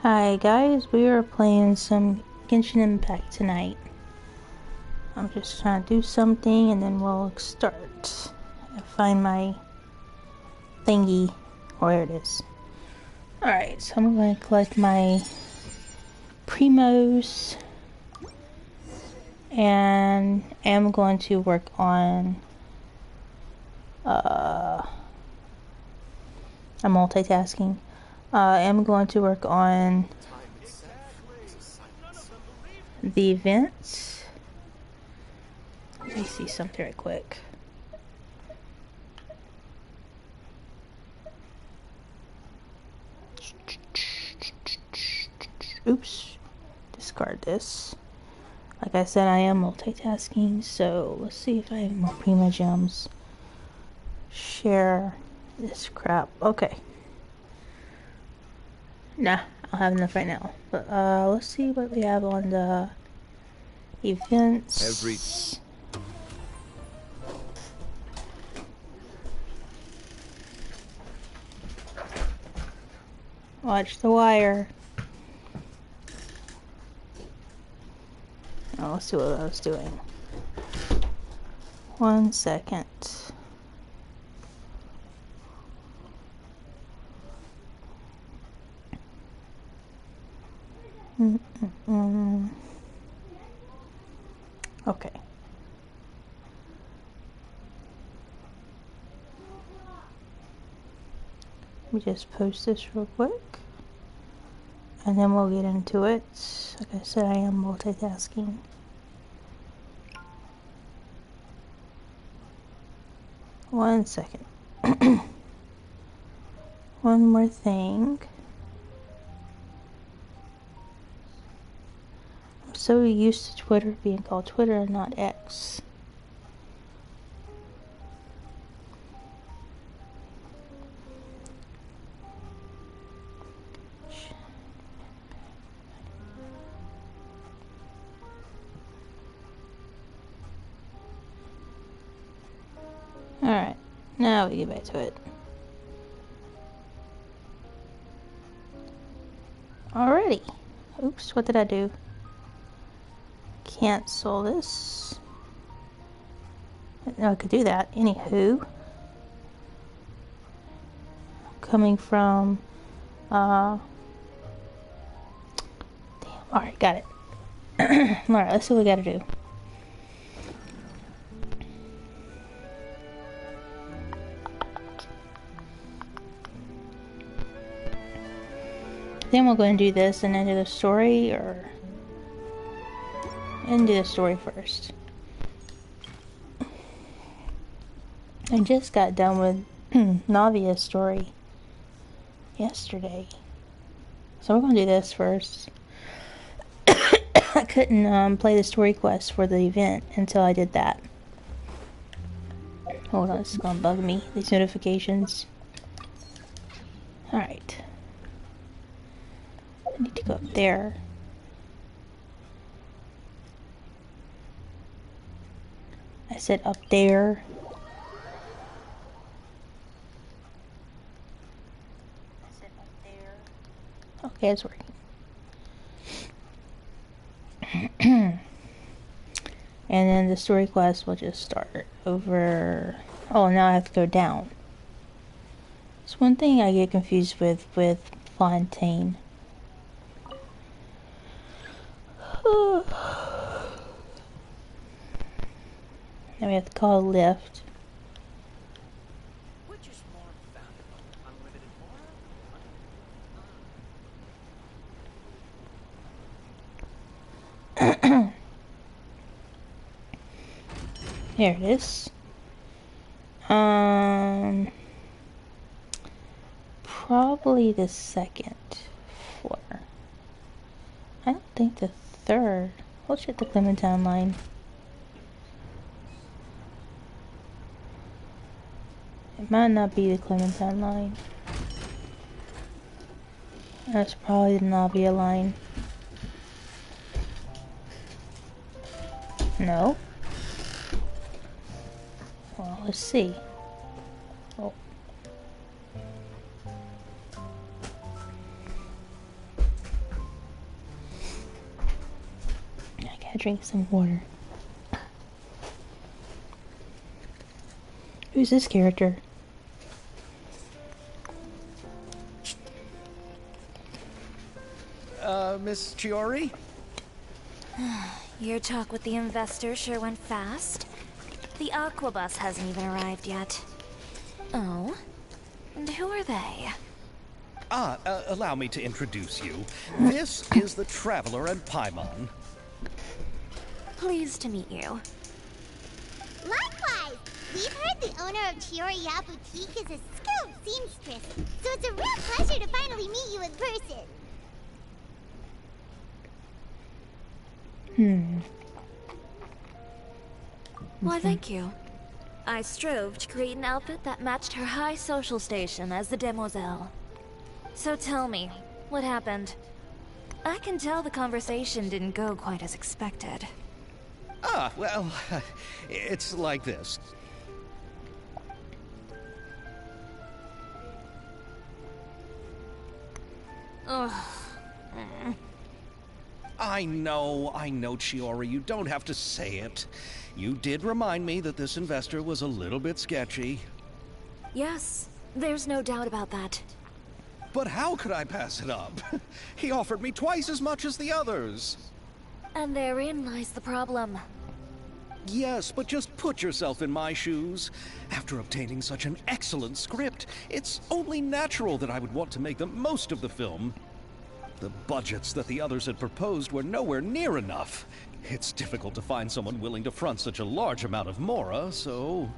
Hi guys, we are playing some Genshin Impact tonight. I'm just trying to do something and then we'll start. I find my thingy. Where it is. Alright, so I'm going to collect my primos and am going to work on I'm multitasking. I'm going to work on the events. Let me see something right quick. Oops. Discard this. Like I said, I am multitasking, so let's see if I have more Prima Gems. Share this crap. Okay. Nah, I'll have enough right now. But let's see what we have on the events. Watch the wire. Oh, let's see what I was doing. 1 second. Okay. Let me just post this real quick. And then we'll get into it. Like I said, I am multitasking. One second. One more thing. I'm so used to Twitter being called Twitter and not X. Alright, now we get back to it. Alrighty. Oops, what did I do? Cancel this. No, I could do that. Anywho. Coming from, damn, alright, got it. Alright, let's see what we gotta do. Then we'll go and do this and then do the story, or... And do the story first. I just got done with Navia's story yesterday. So we're gonna do this first. I couldn't play the story quest for the event until I did that. Hold on, this is gonna bug me, these notifications. Alright. I need to go up there. I said up there. Okay, it's working. And then the story quest will just start over. Oh, now I have to go down. It's one thing I get confused with Fontaine. Now we have to call a lift. Here it is. Probably the second floor. I don't think the third. We'll check the Clementine line. It might not be the Clementine line. That's probably the Navia line. No. Well, let's see. Oh. drink some water. Who's this character? Miss Chiori? Your talk with the investor sure went fast. The Aquabus hasn't even arrived yet. Oh? And who are they? Allow me to introduce you. This is the Traveler and Paimon. Pleased to meet you. Likewise! We've heard the owner of Chioriya Boutique is a skilled seamstress, so it's a real pleasure to finally meet you in person. Why, thank you. I strove to create an outfit that matched her high social station as the demoiselle. So tell me, what happened? I can tell the conversation didn't go quite as expected. Well, it's like this. Ugh. I know, Chiori, you don't have to say it. You did remind me that this investor was a little bit sketchy. Yes, there's no doubt about that. But how could I pass it up? He offered me twice as much as the others. And therein lies the problem. Yes, but just put yourself in my shoes. After obtaining such an excellent script, it's only natural that I would want to make the most of the film. The budgets that the others had proposed were nowhere near enough. It's difficult to find someone willing to front such a large amount of mora, so...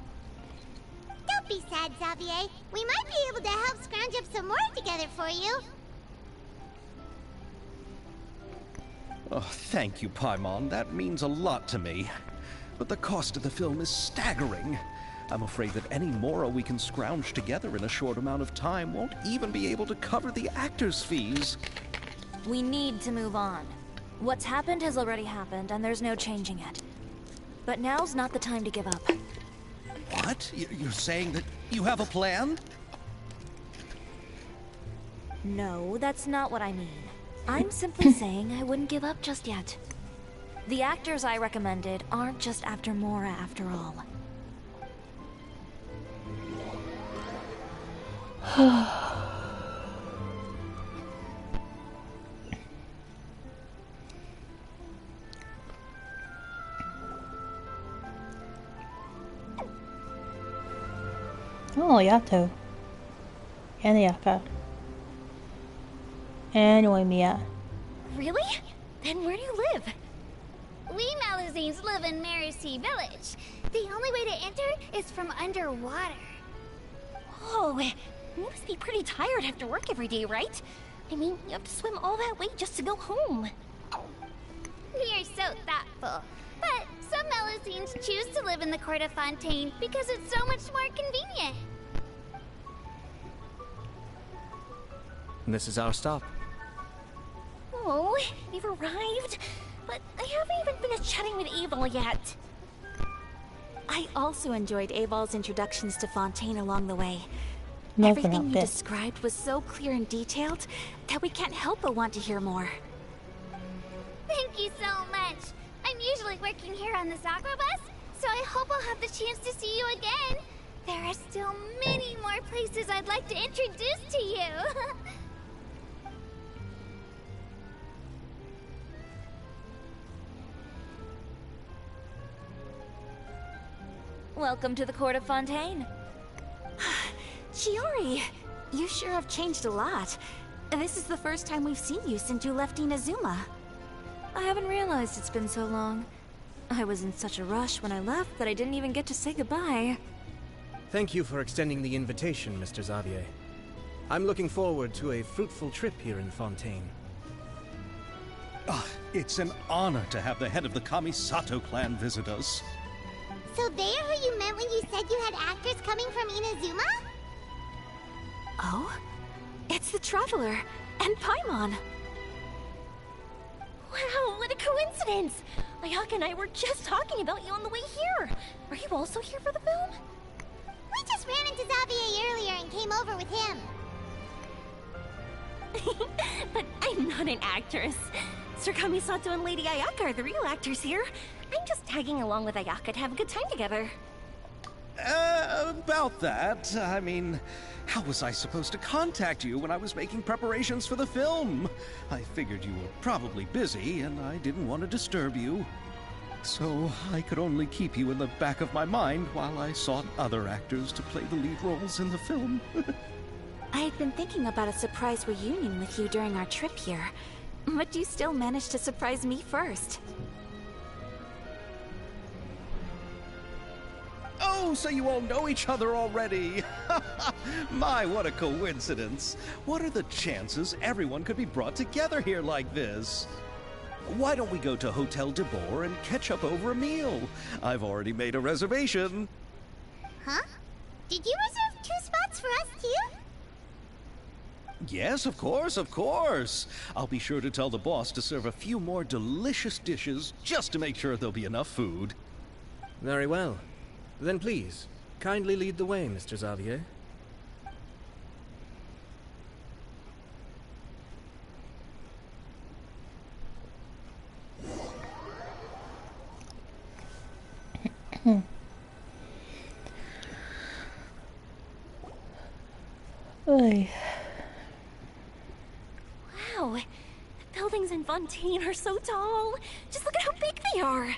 Don't be sad, Xavier. We might be able to help scrounge up some more together for you. Oh, thank you, Paimon. That means a lot to me. But the cost of the film is staggering. I'm afraid that any mora we can scrounge together in a short amount of time won't even be able to cover the actors' fees. We need to move on. What's happened has already happened, and there's no changing it. But now's not the time to give up. What? You're saying that you have a plan? No, that's not what I mean. I'm simply saying I wouldn't give up just yet. The actors I recommended aren't just after Mora after all. Oh, Yato. And Yaka. And Oimiya. Really? Then where do you live? We Malazines live in Mercy Village. The only way to enter is from underwater. Oh, you must be pretty tired after work every day, right? I mean, you have to swim all that way just to go home. You're so thoughtful. But some Malazines choose to live in the Court of Fontaine because it's so much more convenient. This is our stop. Oh, you've arrived? But I haven't even finished chatting with Abel yet. I also enjoyed Aval's introductions to Fontaine along the way. Love her Everything you outfit. described was so clear and detailed that we can't help but want to hear more. Thank you so much. I'm usually working here on this Aquabus, so I hope I'll have the chance to see you again. There are still many more places I'd like to introduce to you. Welcome to the Court of Fontaine. Chiori, you sure have changed a lot. This is the first time we've seen you since you left Inazuma. I haven't realized it's been so long. I was in such a rush when I left that I didn't even get to say goodbye. Thank you for extending the invitation, Mr. Xavier. I'm looking forward to a fruitful trip here in Fontaine. It's an honor to have the head of the Kamisato clan visit us. So they are who you meant when you said you had actors coming from Inazuma? Oh? It's the Traveler and Paimon. Wow, what a coincidence! Ayaka and I were just talking about you on the way here. Are you also here for the film? We just ran into Xavier earlier and came over with him. But I'm not an actress. Sir Kamisato and Lady Ayaka are the real actors here. I'm just tagging along with Ayaka to have a good time together. About that, I mean, how was I supposed to contact you when I was making preparations for the film? I figured you were probably busy, and I didn't want to disturb you. So I could only keep you in the back of my mind while I sought other actors to play the lead roles in the film. I had been thinking about a surprise reunion with you during our trip here, but you still managed to surprise me first. Oh, so you all know each other already! My, what a coincidence! What are the chances everyone could be brought together here like this? Why don't we go to Hotel de Boer and catch up over a meal? I've already made a reservation. Huh? Did you reserve 2 spots for us too? Yes, of course, of course. I'll be sure to tell the boss to serve a few more delicious dishes just to make sure there'll be enough food. Very well. Then please, kindly lead the way, Mr. Xavier. Oy. Wow, the buildings in Fontaine are so tall. Just look at how big they are.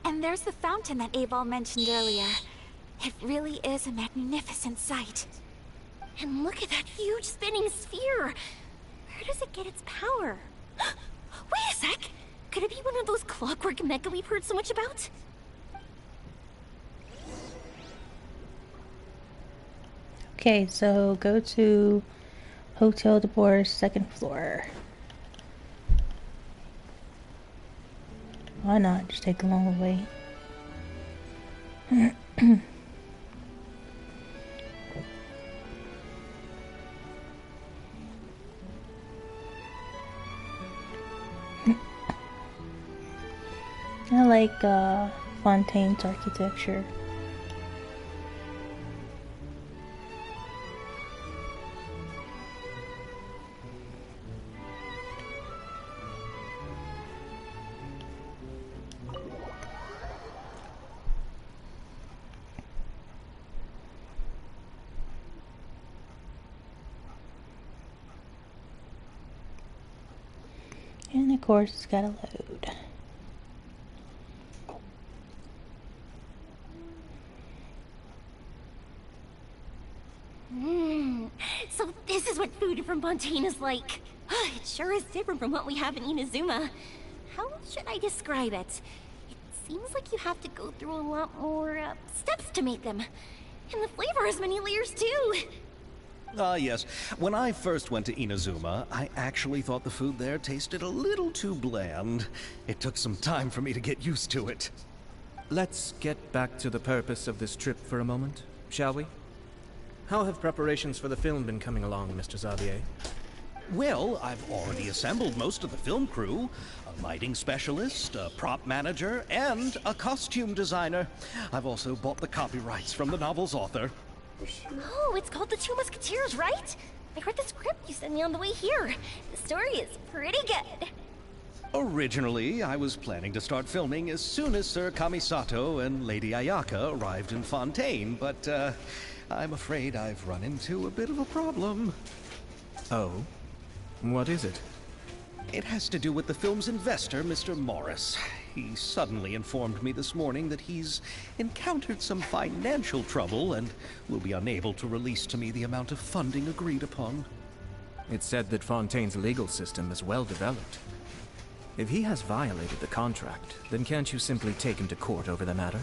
And there's the fountain that Abel mentioned earlier. It really is a magnificent sight. And look at that huge spinning sphere. Where does it get its power? Wait a sec. Could it be one of those clockwork mecha we've heard so much about? Okay, so go to Hotel de Boer's 2nd floor. Why not? Just take a long way. I like Fontaine's architecture. And of course, it's gotta load. So this is what food from Fontaine is like. It sure is different from what we have in Inazuma. How should I describe it? It seems like you have to go through a lot more steps to make them. And the flavor has many layers too. Yes. When I first went to Inazuma, I actually thought the food there tasted a little too bland. It took some time for me to get used to it. Let's get back to the purpose of this trip for a moment, shall we? How have preparations for the film been coming along, Mr. Xavier? Well, I've already assembled most of the film crew. A lighting specialist, a prop manager, and a costume designer. I've also bought the copyrights from the novel's author. Oh, it's called The Two Musketeers, right? I read the script you sent me on the way here. The story is pretty good. Originally, I was planning to start filming as soon as Sir Kamisato and Lady Ayaka arrived in Fontaine, but I'm afraid I've run into a bit of a problem. Oh? What is it? It has to do with the film's investor, Mr. Morris. He suddenly informed me this morning that he's encountered some financial trouble and will be unable to release to me the amount of funding agreed upon. It's said that Fontaine's legal system is well developed. If he has violated the contract, then can't you simply take him to court over the matter?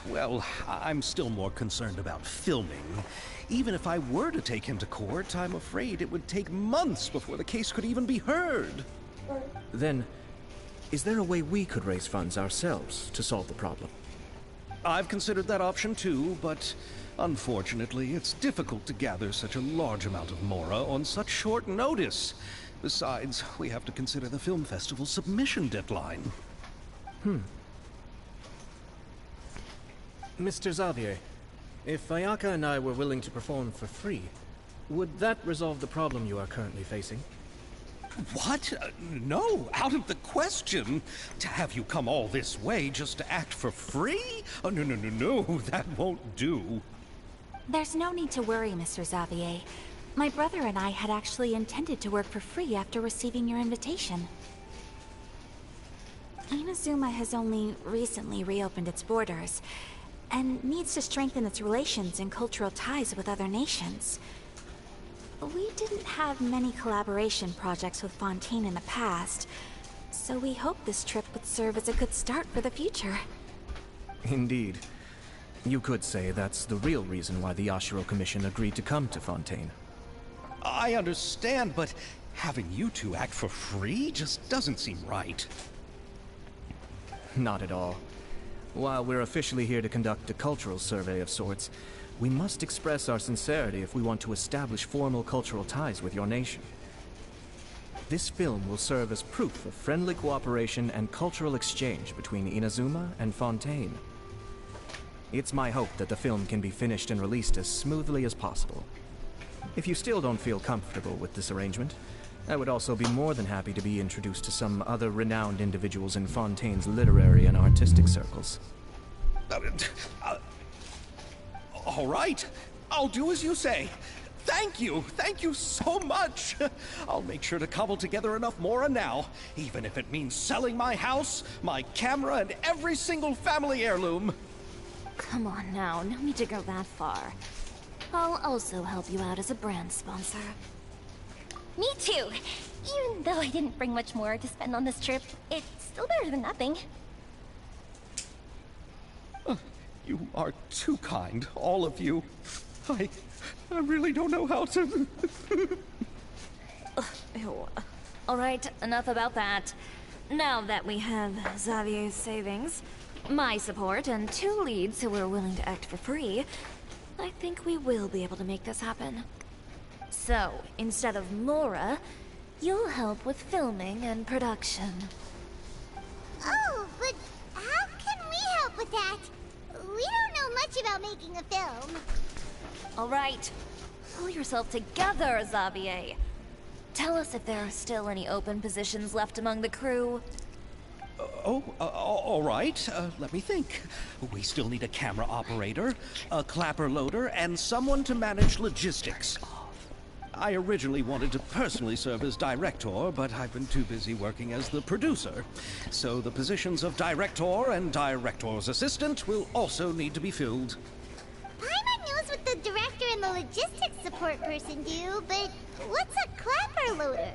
Well, I'm still more concerned about filming. Even if I were to take him to court, I'm afraid it would take months before the case could even be heard. Then, is there a way we could raise funds ourselves to solve the problem? I've considered that option too, but unfortunately, it's difficult to gather such a large amount of mora on such short notice. Besides, we have to consider the film festival's submission deadline. Mr. Xavier, if Ayaka and I were willing to perform for free, would that resolve the problem you are currently facing? What? No, out of the question. To have you come all this way just to act for free? Oh, no, no, no, no, that won't do. There's no need to worry, Mr. Xavier. My brother and I had actually intended to work for free after receiving your invitation. Inazuma has only recently reopened its borders, and needs to strengthen its relations and cultural ties with other nations. We didn't have many collaboration projects with Fontaine in the past, so we hoped this trip would serve as a good start for the future. Indeed. You could say that's the real reason why the Yashiro Commission agreed to come to Fontaine. I understand, but having you two act for free just doesn't seem right. Not at all. While we're officially here to conduct a cultural survey of sorts, we must express our sincerity if we want to establish formal cultural ties with your nation. This film will serve as proof of friendly cooperation and cultural exchange between Inazuma and Fontaine. It's my hope that the film can be finished and released as smoothly as possible. If you still don't feel comfortable with this arrangement, I would also be more than happy to be introduced to some other renowned individuals in Fontaine's literary and artistic circles. All right, I'll do as you say. Thank you so much. I'll make sure to cobble together enough mora now, even if it means selling my house, my camera, and every single family heirloom. Come on now, no need to go that far. I'll also help you out as a brand sponsor. Me too! Even though I didn't bring much more to spend on this trip, it's still better than nothing. You are too kind, all of you. I really don't know how to... Ew. Alright, enough about that. Now that we have Xavier's savings, my support, and 2 leads who are willing to act for free, I think we will be able to make this happen. So, instead of Mora, you'll help with filming and production. Oh, but how can we help with that? We don't know much about making a film. Alright, pull yourself together, Xavier. Tell us if there are still any open positions left among the crew. All right. Let me think. We still need a camera operator, a clapper loader, and someone to manage logistics. I originally wanted to personally serve as director, but I've been too busy working as the producer. So the positions of director and director's assistant will also need to be filled. Paimon knows what the director and the logistics support person do, but what's a clapper loader?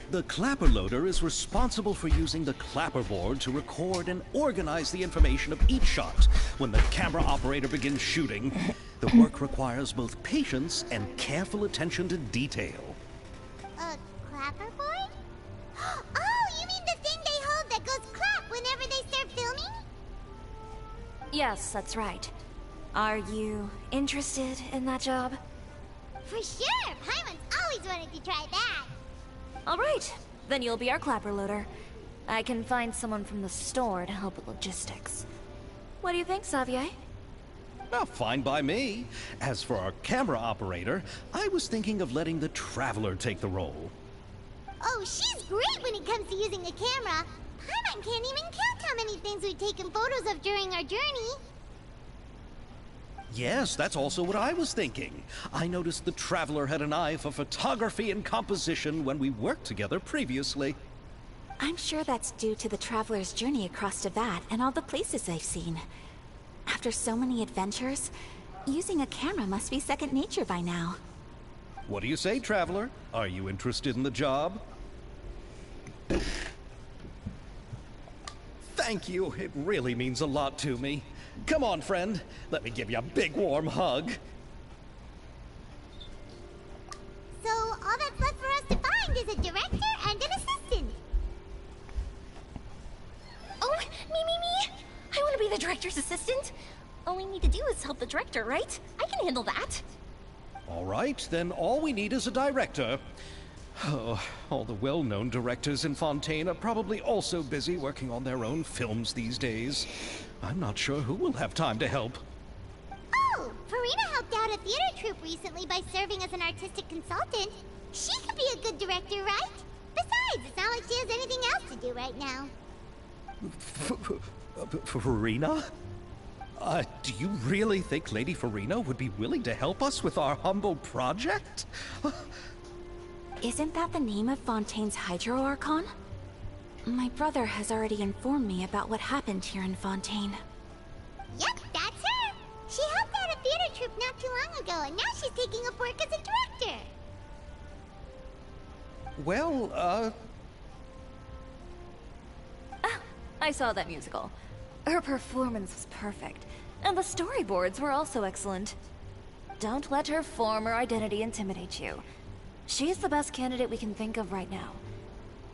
The clapper loader is responsible for using the clapper board to record and organize the information of each shot when the camera operator begins shooting. The work requires both patience and careful attention to detail. A clapper board? Oh, you mean the thing they hold that goes clap whenever they start filming? Yes, that's right. Are you interested in that job? For sure! Paimon's always wanted to try that. Alright, then you'll be our clapper loader. I can find someone from the store to help with logistics. What do you think, Xavier? Oh, fine by me. As for our camera operator, I was thinking of letting the Traveler take the role. Oh, she's great when it comes to using a camera. Paimon can't even count how many things we've taken photos of during our journey. Yes, that's also what I was thinking. I noticed the Traveler had an eye for photography and composition when we worked together previously. I'm sure that's due to the Traveler's journey across Teyvat and all the places they've seen. After so many adventures, using a camera must be second nature by now. What do you say, Traveler? Are you interested in the job? Thank you. It really means a lot to me. Come on, friend. Let me give you a big warm hug. So all that's left for us to find is a director and an assistant. Oh, me! I want to be the director's assistant. All we need to do is help the director, right? I can handle that. All right, then all we need is a director. Oh, all the well-known directors in Fontaine are probably also busy working on their own films these days. I'm not sure who will have time to help. Oh, Farina helped out a theater troupe recently by serving as an artistic consultant. She could be a good director, right? Besides, it's not like she has anything else to do right now. Farina? Do you really think Lady Farina would be willing to help us with our humble project? Isn't that the name of Fontaine's Hydro Archon? My brother has already informed me about what happened here in Fontaine. Yep, that's her. She helped out a theater troupe not too long ago, and now she's taking up work as a director. Well, I saw that musical. Her performance was perfect, and the storyboards were also excellent. Don't let her former identity intimidate you. She's the best candidate we can think of right now.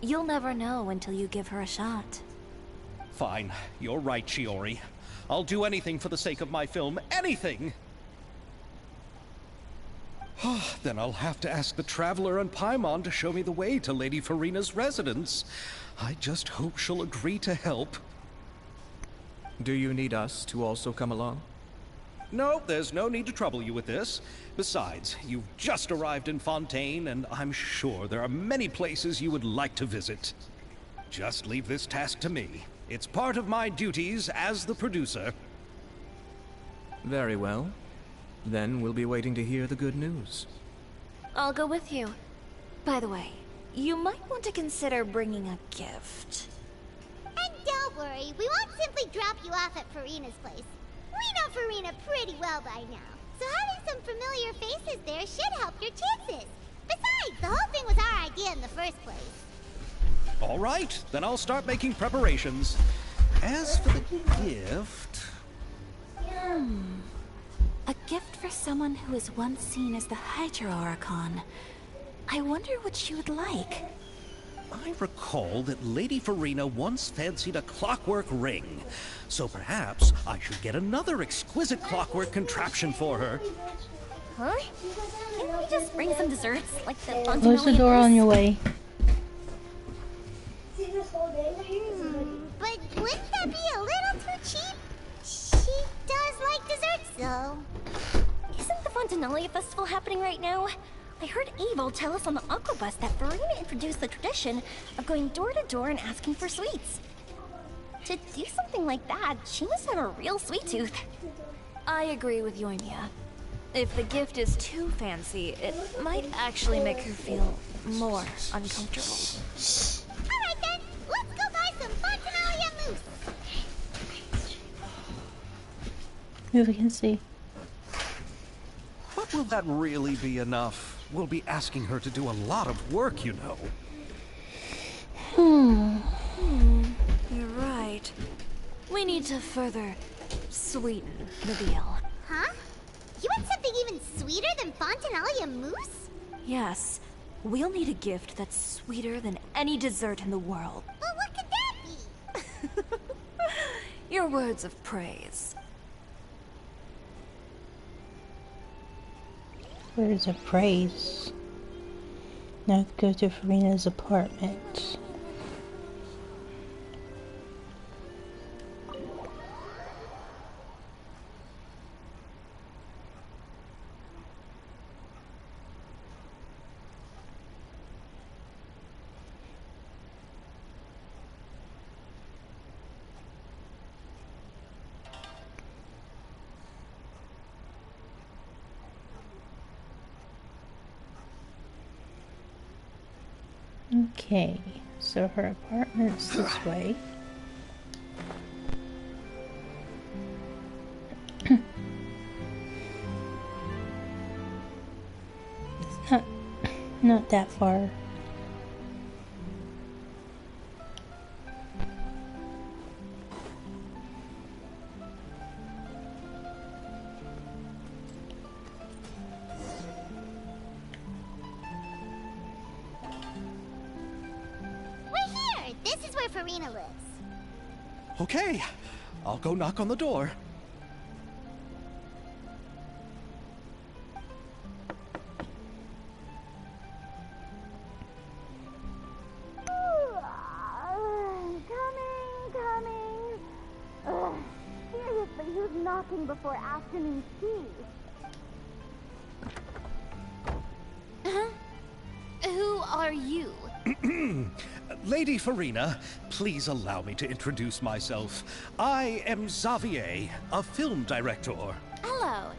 You'll never know until you give her a shot. Fine. You're right, Shiori. I'll do anything for the sake of my film. Anything! Then I'll have to ask the Traveler and Paimon to show me the way to Lady Farina's residence. I just hope she'll agree to help. Do you need us to also come along? No, there's no need to trouble you with this. Besides, you've just arrived in Fontaine, and I'm sure there are many places you would like to visit. Just leave this task to me. It's part of my duties as the producer. Very well. Then we'll be waiting to hear the good news. I'll go with you. By the way, you might want to consider bringing a gift. And don't worry, we won't simply drop you off at Farina's place. We know Farina pretty well by now, so having some familiar faces there should help your chances. Besides, the whole thing was our idea in the first place. All right, then I'll start making preparations. As for the gift... A gift for someone who was once seen as the Hydro Archon. I wonder what she would like. I recall that Lady Farina once fancied a clockwork ring, so perhaps I should get another exquisite clockwork contraption for her. Huh? Can we just bring some desserts, like the Close the door on your way. But wouldn't that be a little too cheap? She does like desserts, though. Isn't the Fontinalia Festival happening right now? I heard Abel tell us on the Aquabus that Farina introduced the tradition of going door to door and asking for sweets. To do something like that, she must have a real sweet tooth. I agree with Yoimiya. If the gift is too fancy, it might actually make her feel more uncomfortable. Alright then, let's go buy some Fontinalia mousse. Move, we can see. But will that really be enough? We'll be asking her to do a lot of work, you know. You're right. We need to further sweeten the deal. Huh? You want something even sweeter than Fontinalia mousse? Yes, we'll need a gift that's sweeter than any dessert in the world. Well, what could that be? Your words of praise. Words of praise. Now go to Farina's apartment. Okay, so her apartment's this way. It's not that far. This is where Farina lives. Okay, I'll go knock on the door. Coming. Ugh, seriously, who's knocking before afternoon tea? Who are you? Lady Farina, please allow me to introduce myself. I am Xavier, a film director. Hello.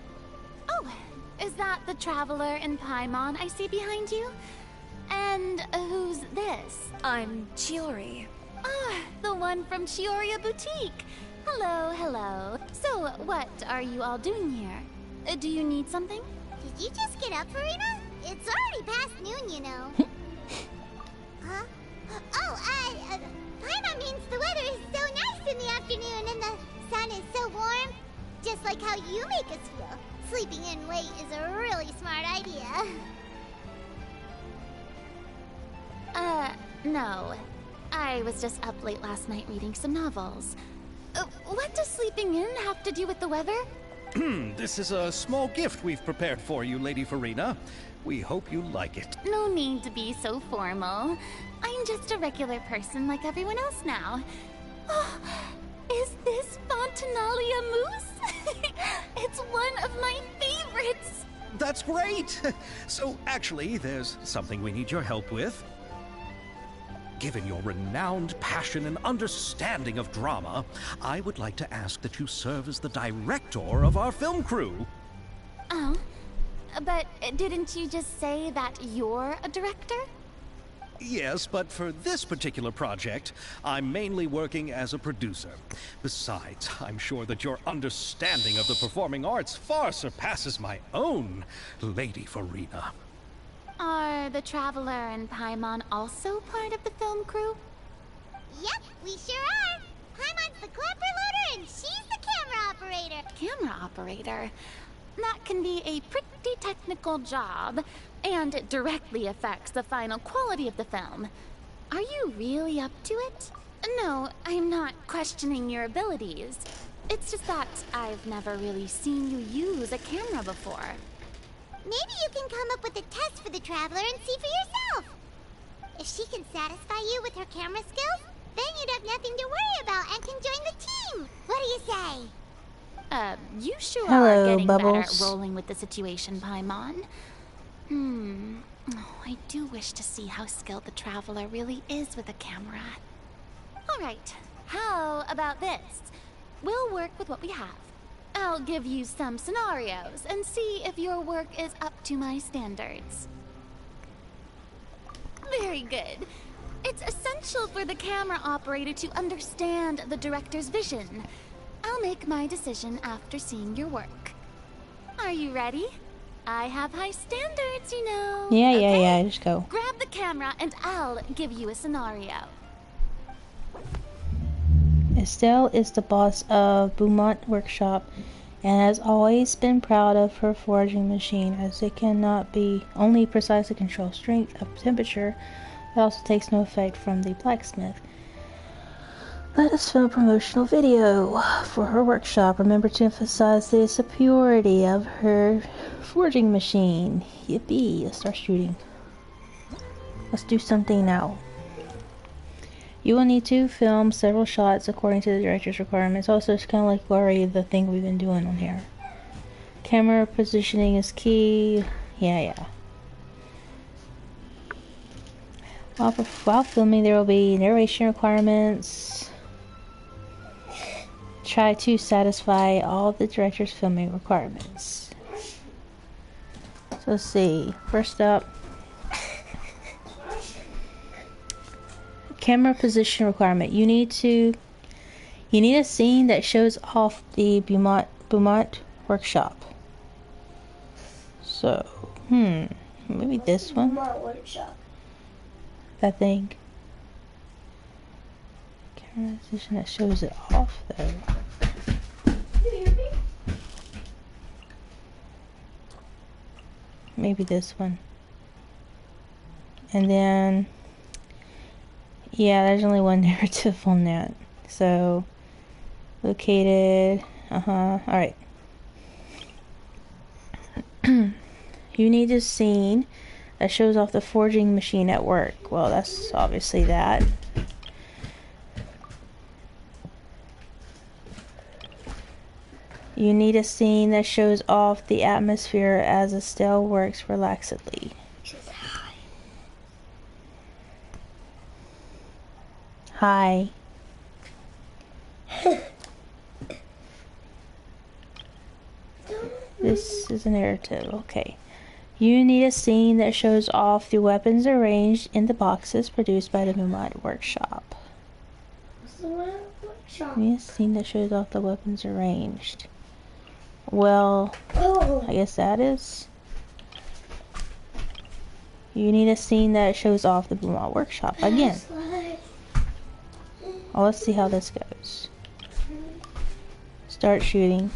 Oh, is that the traveler in Paimon I see behind you? And who's this? I'm Chiori. Ah, the one from Chioria Boutique. Hello, hello. So, what are you all doing here? Do you need something? Did you just get up, Farina? It's already past noon, you know. Huh? Oh, Paimon means the weather is so nice in the afternoon and the sun is so warm. Just like how you make us feel. Sleeping in late is a really smart idea. No. I was just up late last night reading some novels. What does sleeping in have to do with the weather? This is a small gift we've prepared for you, Lady Farina. We hope you like it. No need to be so formal. I'm just a regular person like everyone else now. Oh, is this Fontinalia mousse? It's one of my favorites! That's great! So, actually, there's something we need your help with. Given your renowned passion and understanding of drama, I would like to ask that you serve as the director of our film crew. Oh, but didn't you just say that you're a director? Yes, but for this particular project, I'm mainly working as a producer. Besides, I'm sure that your understanding of the performing arts far surpasses my own, Lady Farina. Are the Traveler and Paimon also part of the film crew? Yep, we sure are. Paimon's the clapper loader and she's the camera operator. Camera operator? That can be a pretty technical job, and it directly affects the final quality of the film. Are you really up to it? No, I'm not questioning your abilities. It's just that I've never really seen you use a camera before. Maybe you can come up with a test for the Traveler and see for yourself. If she can satisfy you with her camera skills, then you'd have nothing to worry about and can join the team. What do you say? You sure Hello, are getting better Bubbles. at rolling with the situation, Paimon. Oh, I do wish to see how skilled the Traveler really is with a camera. Alright, how about this? We'll work with what we have. I'll give you some scenarios and see if your work is up to my standards. Very good. It's essential for the camera operator to understand the director's vision. I'll make my decision after seeing your work. Are you ready? I have high standards, you know. Yeah, just go. Grab the camera and I'll give you a scenario. Estelle is the boss of Beaumont Workshop and has always been proud of her forging machine, as it cannot be only precisely control strength of temperature, but also takes no effect from the blacksmith. Let us film a promotional video for her workshop. Remember to emphasize the superiority of her forging machine. Yippee, let's start shooting. Let's do something now. You will need to film several shots according to the director's requirements. Also, it's kind of like already the thing we've been doing on here. Camera positioning is key. Yeah. While filming, there will be narration requirements. Try to satisfy all the director's filming requirements. So let's see. First up, camera position requirement. You need a scene that shows off the Beaumont Workshop. So, maybe this one. Beaumont Workshop. That thing. Camera position that shows it off, though. You hear me? Maybe this one. And then, yeah, there's only one narrative on that. So, located, alright. You need a scene that shows off the forging machine at work. Well, that's obviously that. You need a scene that shows off the atmosphere as Estelle works relaxedly. Hi. This is a narrative. Okay. You need a scene that shows off the weapons arranged in the boxes produced by the Moonlight Workshop. What's the word? Workshop. You need a scene that shows off the weapons arranged. Well, Oh. I guess that is. You need a scene that shows off the Moonlight Workshop again. Well, let's see how this goes. Start shooting.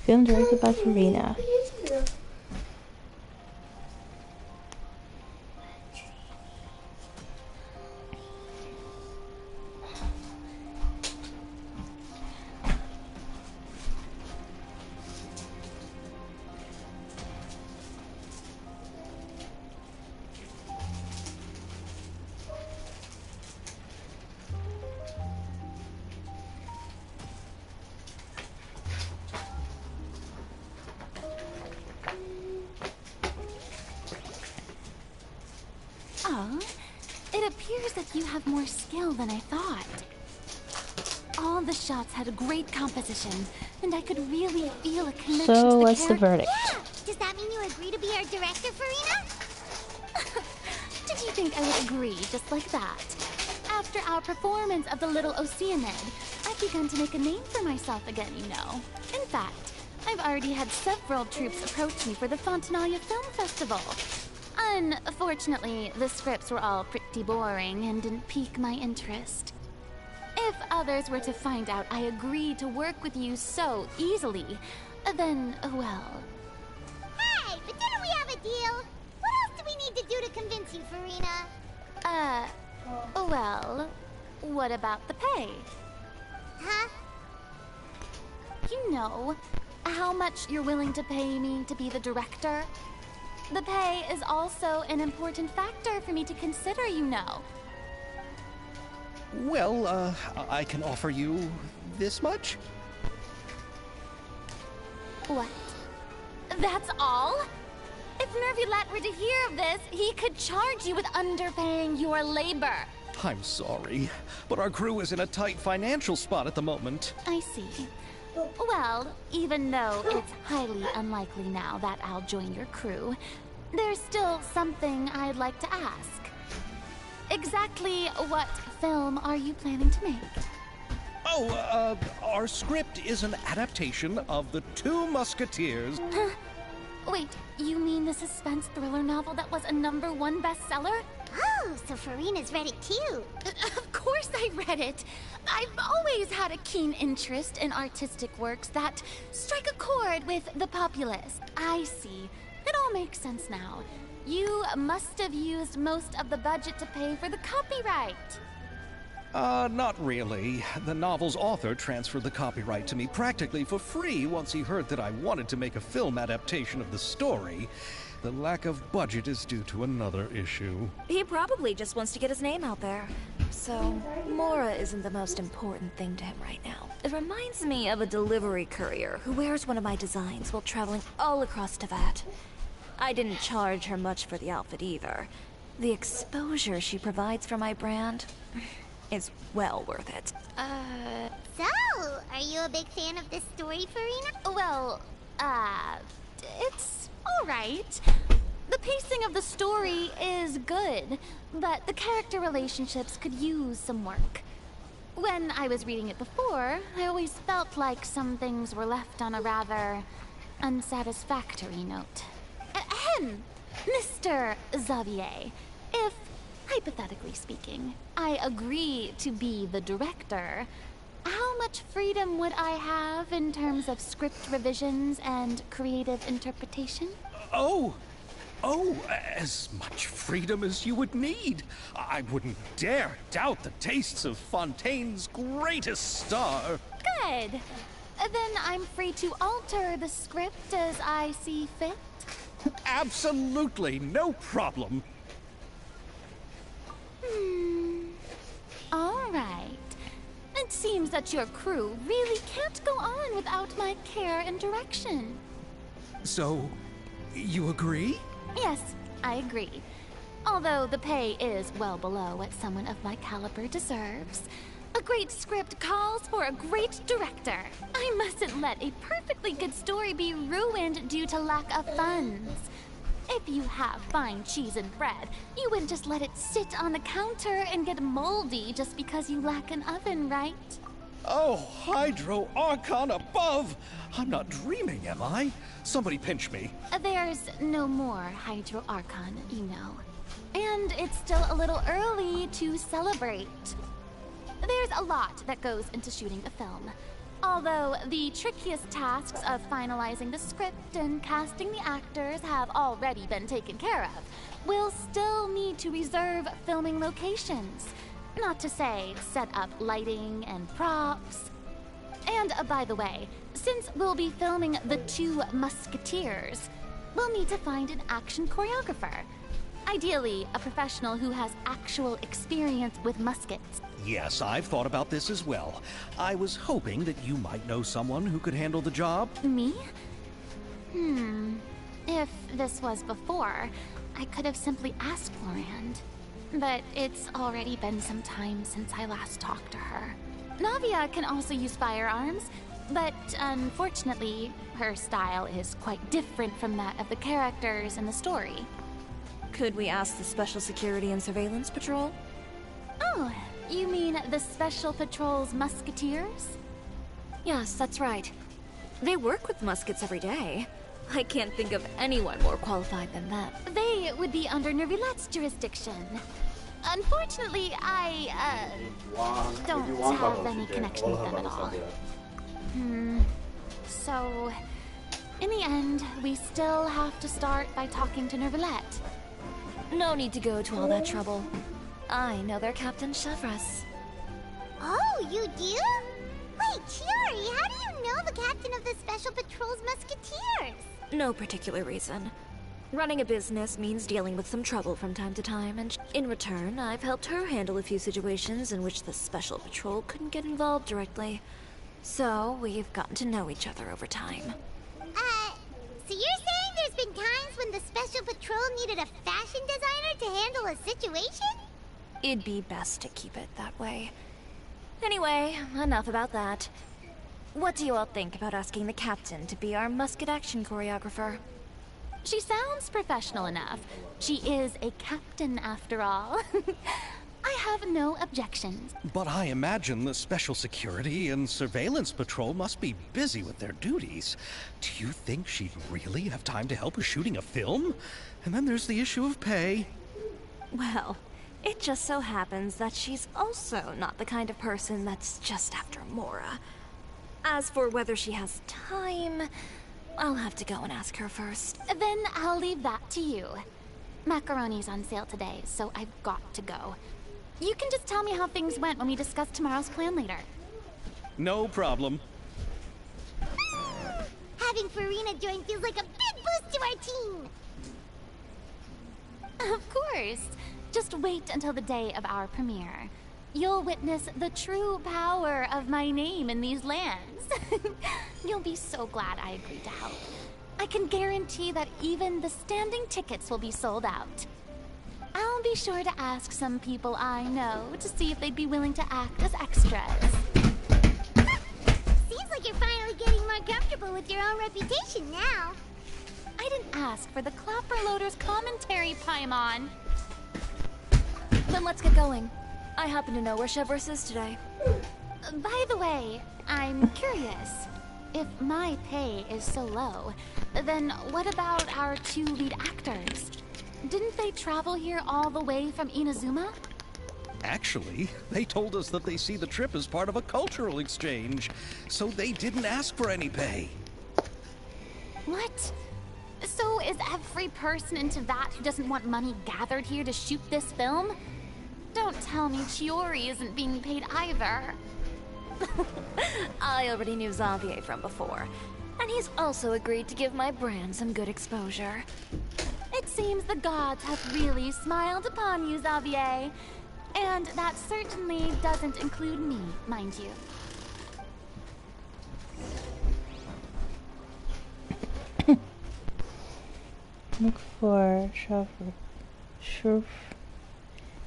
Film directed by Farina. Oh, it appears that you have more skill than I thought. All the shots had a great composition, and I could really feel a connection to So, the what's the character. verdict? Yeah! Does that mean you agree to be our director, Farina? Did you think I would agree just like that? After our performance of the Little Oceanid, I've begun to make a name for myself again, you know. In fact, I've already had several troops approach me for the Fontanalia Film Festival. Unfortunately, the scripts were all pretty boring and didn't pique my interest. If others were to find out I agreed to work with you so easily, then, well... Hey, but didn't we have a deal? What else do we need to do to convince you, Farina? Well, what about the pay? Huh? You know, how much you're willing to pay me to be the director? The pay is also an important factor for me to consider, you know. Well, I can offer you this much? What? That's all? If Nervulat were to hear of this, he could charge you with underpaying your labor. I'm sorry, but our crew is in a tight financial spot at the moment. I see. Well, even though it's highly unlikely now that I'll join your crew, there's still something I'd like to ask. Exactly what film are you planning to make? Oh, our script is an adaptation of The Two Musketeers. Wait, you mean the suspense thriller novel that was a #1 bestseller? Oh, so Farina's read it too. Of course I read it. I've always had a keen interest in artistic works that strike a chord with the populace. I see. It all makes sense now. You must have used most of the budget to pay for the copyright. Not really. The novel's author transferred the copyright to me practically for free once he heard that I wanted to make a film adaptation of the story. The lack of budget is due to another issue. He probably just wants to get his name out there. So, Mora isn't the most important thing to him right now. It reminds me of a delivery courier who wears one of my designs while traveling all across Teyvat. I didn't charge her much for the outfit either. The exposure she provides for my brand is well worth it. So, are you a big fan of this story, Farina? Well, it's alright. The pacing of the story is good, but the character relationships could use some work. When I was reading it before, I always felt like some things were left on a rather unsatisfactory note. Ahem, Mr. Xavier, if, hypothetically speaking, I agree to be the director, how much freedom would I have in terms of script revisions and creative interpretation? Oh, as much freedom as you would need. I wouldn't dare doubt the tastes of Fontaine's greatest star. Good. Then I'm free to alter the script as I see fit. Absolutely, no problem. All right. It seems that your crew really can't go on without my care and direction. So, you agree? Yes, I agree. Although the pay is well below what someone of my caliber deserves. A great script calls for a great director. I mustn't let a perfectly good story be ruined due to lack of funds. If you have fine cheese and bread, you wouldn't just let it sit on the counter and get moldy just because you lack an oven, right? Oh, Hydro Archon above! I'm not dreaming, am I? Somebody pinch me. There's no more Hydro Archon, you know. And it's still a little early to celebrate. There's a lot that goes into shooting a film. Although the trickiest tasks of finalizing the script and casting the actors have already been taken care of, we'll still need to reserve filming locations. Not to say set up lighting and props. And by the way, since we'll be filming The Two Musketeers, we'll need to find an action choreographer. Ideally, a professional who has actual experience with muskets. Yes, I've thought about this as well. I was hoping that you might know someone who could handle the job. Me? If this was before, I could have simply asked Florand. But it's already been some time since I last talked to her. Navia can also use firearms, but unfortunately, her style is quite different from that of the characters in the story. Could we ask the Special Security and Surveillance Patrol? Oh, you mean the Special Patrol's Musketeers? Yes, that's right. They work with muskets every day. I can't think of anyone more qualified than them. They would be under Nervilette's jurisdiction. Unfortunately, I, don't have any connection with them at all. So, in the end, we still have to start by talking to Nervilette. No need to go to all that trouble. I know their Captain Chevres. Oh, you do? Wait, Chiori, how do you know the captain of the Special Patrol's Musketeers? No particular reason. Running a business means dealing with some trouble from time to time, and in return, I've helped her handle a few situations in which the Special Patrol couldn't get involved directly. So, we've gotten to know each other over time. So you're saying there's been times when the Special Patrol needed a fashion designer to handle a situation? It'd be best to keep it that way. Anyway, enough about that. What do you all think about asking the captain to be our musket action choreographer? She sounds professional enough. She is a captain after all. I have no objections. But I imagine the Special Security and Surveillance Patrol must be busy with their duties. Do you think she'd really have time to help with shooting a film? And then there's the issue of pay. Well, it just so happens that she's also not the kind of person that's just after Mora. As for whether she has time, I'll have to go and ask her first. Then I'll leave that to you. Macaroni's on sale today, so I've got to go. You can just tell me how things went when we discuss tomorrow's plan later. No problem. Having Farina join feels like a big boost to our team! Of course. Just wait until the day of our premiere. You'll witness the true power of my name in these lands. You'll be so glad I agreed to help. I can guarantee that even the standing tickets will be sold out. I'll be sure to ask some people I know to see if they'd be willing to act as extras. Seems like you're finally getting more comfortable with your own reputation now. I didn't ask for the Clapper Loader's commentary, Paimon. Then let's get going. I happen to know where Chevres is today. By the way, I'm curious. If my pay is so low, then what about our two lead actors? Didn't they travel here all the way from Inazuma? Actually, they told us that they see the trip as part of a cultural exchange, so they didn't ask for any pay. What? So is every person in Teyvat who doesn't want money gathered here to shoot this film? Don't tell me Chiori isn't being paid either. I already knew Xavier from before, and he's also agreed to give my brand some good exposure. It seems the gods have really smiled upon you, Xavier. And that certainly doesn't include me, mind you. Look for Chevre. Sheriff,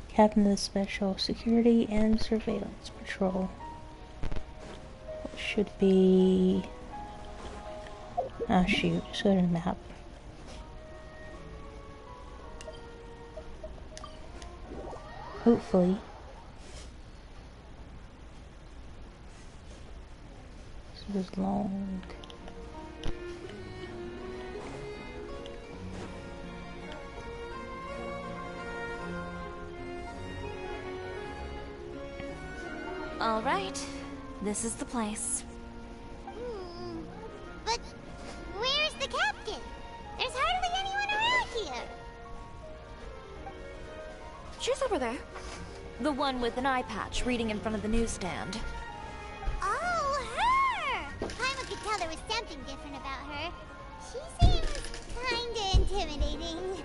Captain of the Special Security and Surveillance Patrol. Should be... Ah, shoot. Just go to the map. Hopefully. This was long. All right, this is the place. But where's the captain? There's hardly anyone around here. She's over there. The one with an eye patch reading in front of the newsstand. Oh, her! Paimon could tell there was something different about her. She seems kinda intimidating.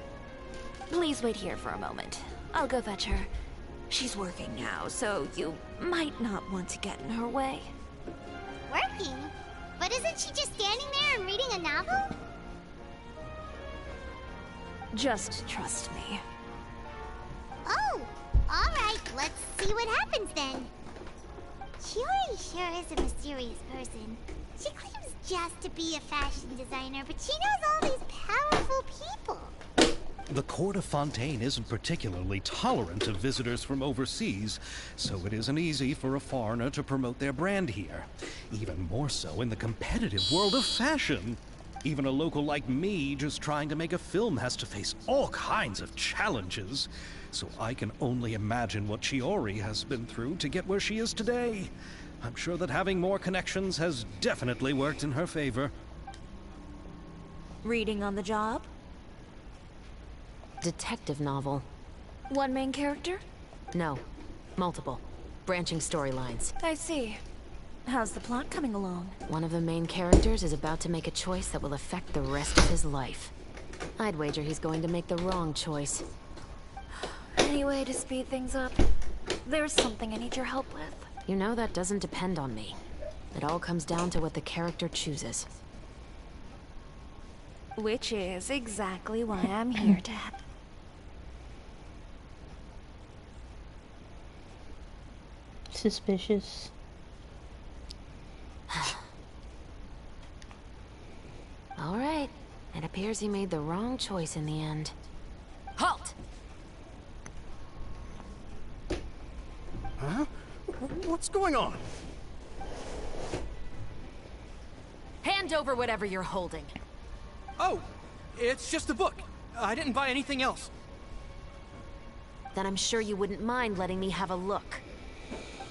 Please wait here for a moment. I'll go fetch her. She's working now, so you might not want to get in her way. Working? But isn't she just standing there and reading a novel? Just trust me. Oh, alright, let's see what happens then. Chiori sure is a mysterious person. She claims just to be a fashion designer, but she knows all these powerful people. The court of Fontaine isn't particularly tolerant of visitors from overseas, so it isn't easy for a foreigner to promote their brand here. Even more so in the competitive world of fashion. Even a local like me just trying to make a film has to face all kinds of challenges. So I can only imagine what Chiori has been through to get where she is today. I'm sure that having more connections has definitely worked in her favor. Reading on the job? Detective novel. One main character? No. Multiple. Branching storylines. I see. How's the plot coming along? One of the main characters is about to make a choice that will affect the rest of his life. I'd wager he's going to make the wrong choice. Any way to speed things up? There's something I need your help with. You know that doesn't depend on me. It all comes down to what the character chooses. Which is exactly why I'm here to help. Suspicious. All right. It appears he made the wrong choice in the end. Halt! Huh? What's going on? Hand over whatever you're holding. Oh, it's just a book. I didn't buy anything else. Then I'm sure you wouldn't mind letting me have a look.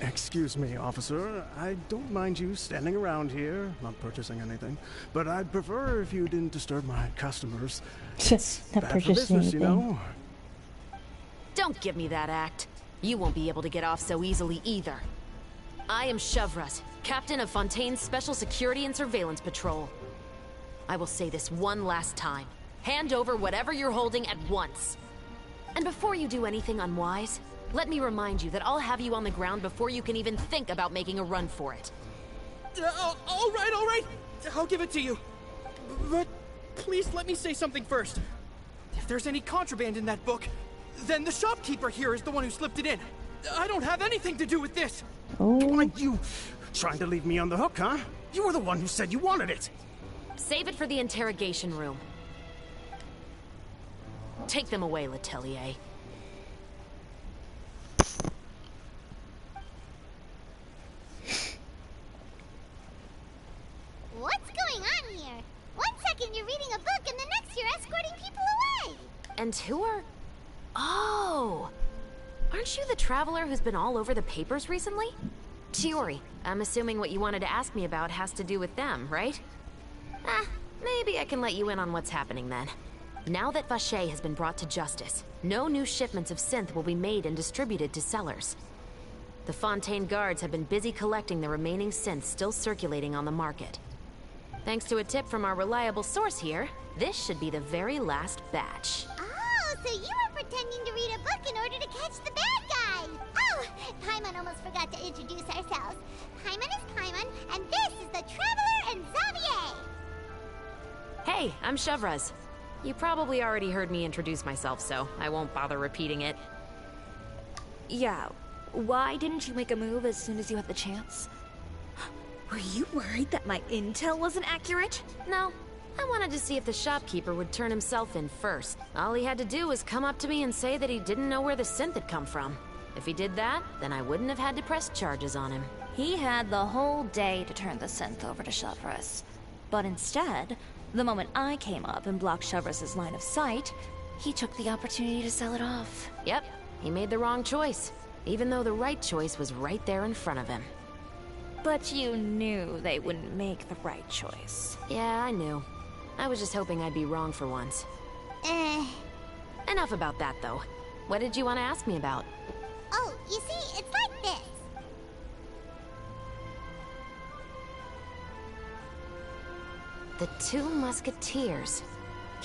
Excuse me, officer. I don't mind you standing around here, not purchasing anything, but I'd prefer if you didn't disturb my customers. Just not Bad for purchasing business, you anything. know? Don't give me that act. You won't be able to get off so easily either. I am Chevraz, captain of Fontaine's Special Security and Surveillance Patrol. I will say this one last time. Hand over whatever you're holding at once. And before you do anything unwise, let me remind you that I'll have you on the ground before you can even think about making a run for it. All right. I'll give it to you. But please let me say something first. If there's any contraband in that book, then the shopkeeper here is the one who slipped it in. I don't have anything to do with this. Oh, Are you trying to leave me on the hook, huh? You were the one who said you wanted it. Save it for the interrogation room. Take them away, Letelier. What's going on here? One second you're reading a book and the next you're escorting people away. And who are... Oh! Aren't you the traveler who's been all over the papers recently? Chiori, I'm assuming what you wanted to ask me about has to do with them, right? Maybe I can let you in on what's happening then. Now that Vacher has been brought to justice, no new shipments of synth will be made and distributed to sellers. The Fontaine guards have been busy collecting the remaining synths still circulating on the market. Thanks to a tip from our reliable source here, this should be the very last batch. Oh, so you were pretending to read a book in order to catch the bad guy. Oh, Paimon almost forgot to introduce ourselves. Paimon is Paimon, and this is the Traveler and Xavier. Hey, I'm Chevraz. You probably already heard me introduce myself, so I won't bother repeating it. Yeah, why didn't you make a move as soon as you had the chance? Were you worried that my intel wasn't accurate? No. I wanted to see if the shopkeeper would turn himself in first. All he had to do was come up to me and say that he didn't know where the synth had come from. If he did that, then I wouldn't have had to press charges on him. He had the whole day to turn the synth over to Chevreuse. But instead, the moment I came up and blocked Chevreus's line of sight, he took the opportunity to sell it off. Yep, he made the wrong choice, even though the right choice was right there in front of him. But you knew they wouldn't make the right choice. Yeah, I knew. I was just hoping I'd be wrong for once. Enough about that, though. What did you want to ask me about? Oh, you see, it's like this. The Two Musketeers.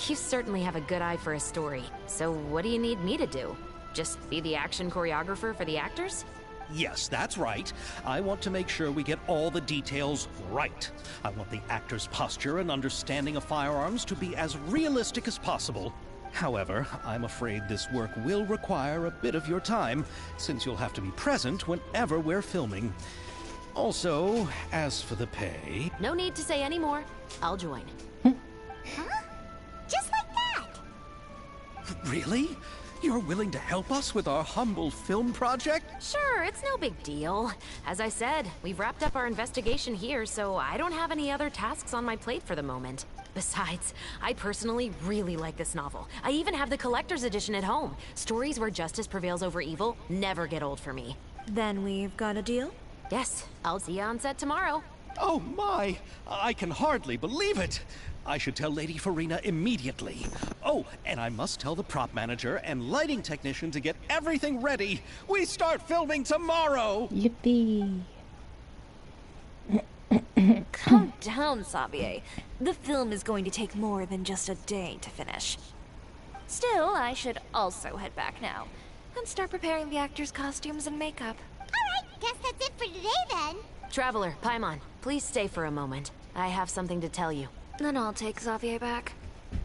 You certainly have a good eye for a story. So what do you need me to do? Just be the action choreographer for the actors? Yes, that's right. I want to make sure we get all the details right. I want the actor's posture and understanding of firearms to be as realistic as possible. However, I'm afraid this work will require a bit of your time, since you'll have to be present whenever we're filming. Also, as for the pay... No need to say any more. I'll join. Huh? Just like that? Really? You're willing to help us with our humble film project? Sure, it's no big deal. As I said, we've wrapped up our investigation here, so I don't have any other tasks on my plate for the moment. Besides, I personally really like this novel. I even have the collector's edition at home. Stories where justice prevails over evil never get old for me. Then we've got a deal? Yes, I'll see you on set tomorrow. Oh my! I can hardly believe it! I should tell Lady Farina immediately. Oh, and I must tell the prop manager and lighting technician to get everything ready. We start filming tomorrow! Yippee. Calm down, Xavier. The film is going to take more than just a day to finish. Still, I should also head back now and start preparing the actors' costumes and makeup. Alright, guess that's it for today then. Traveler, Paimon, please stay for a moment. I have something to tell you. Then I'll take Xavier back.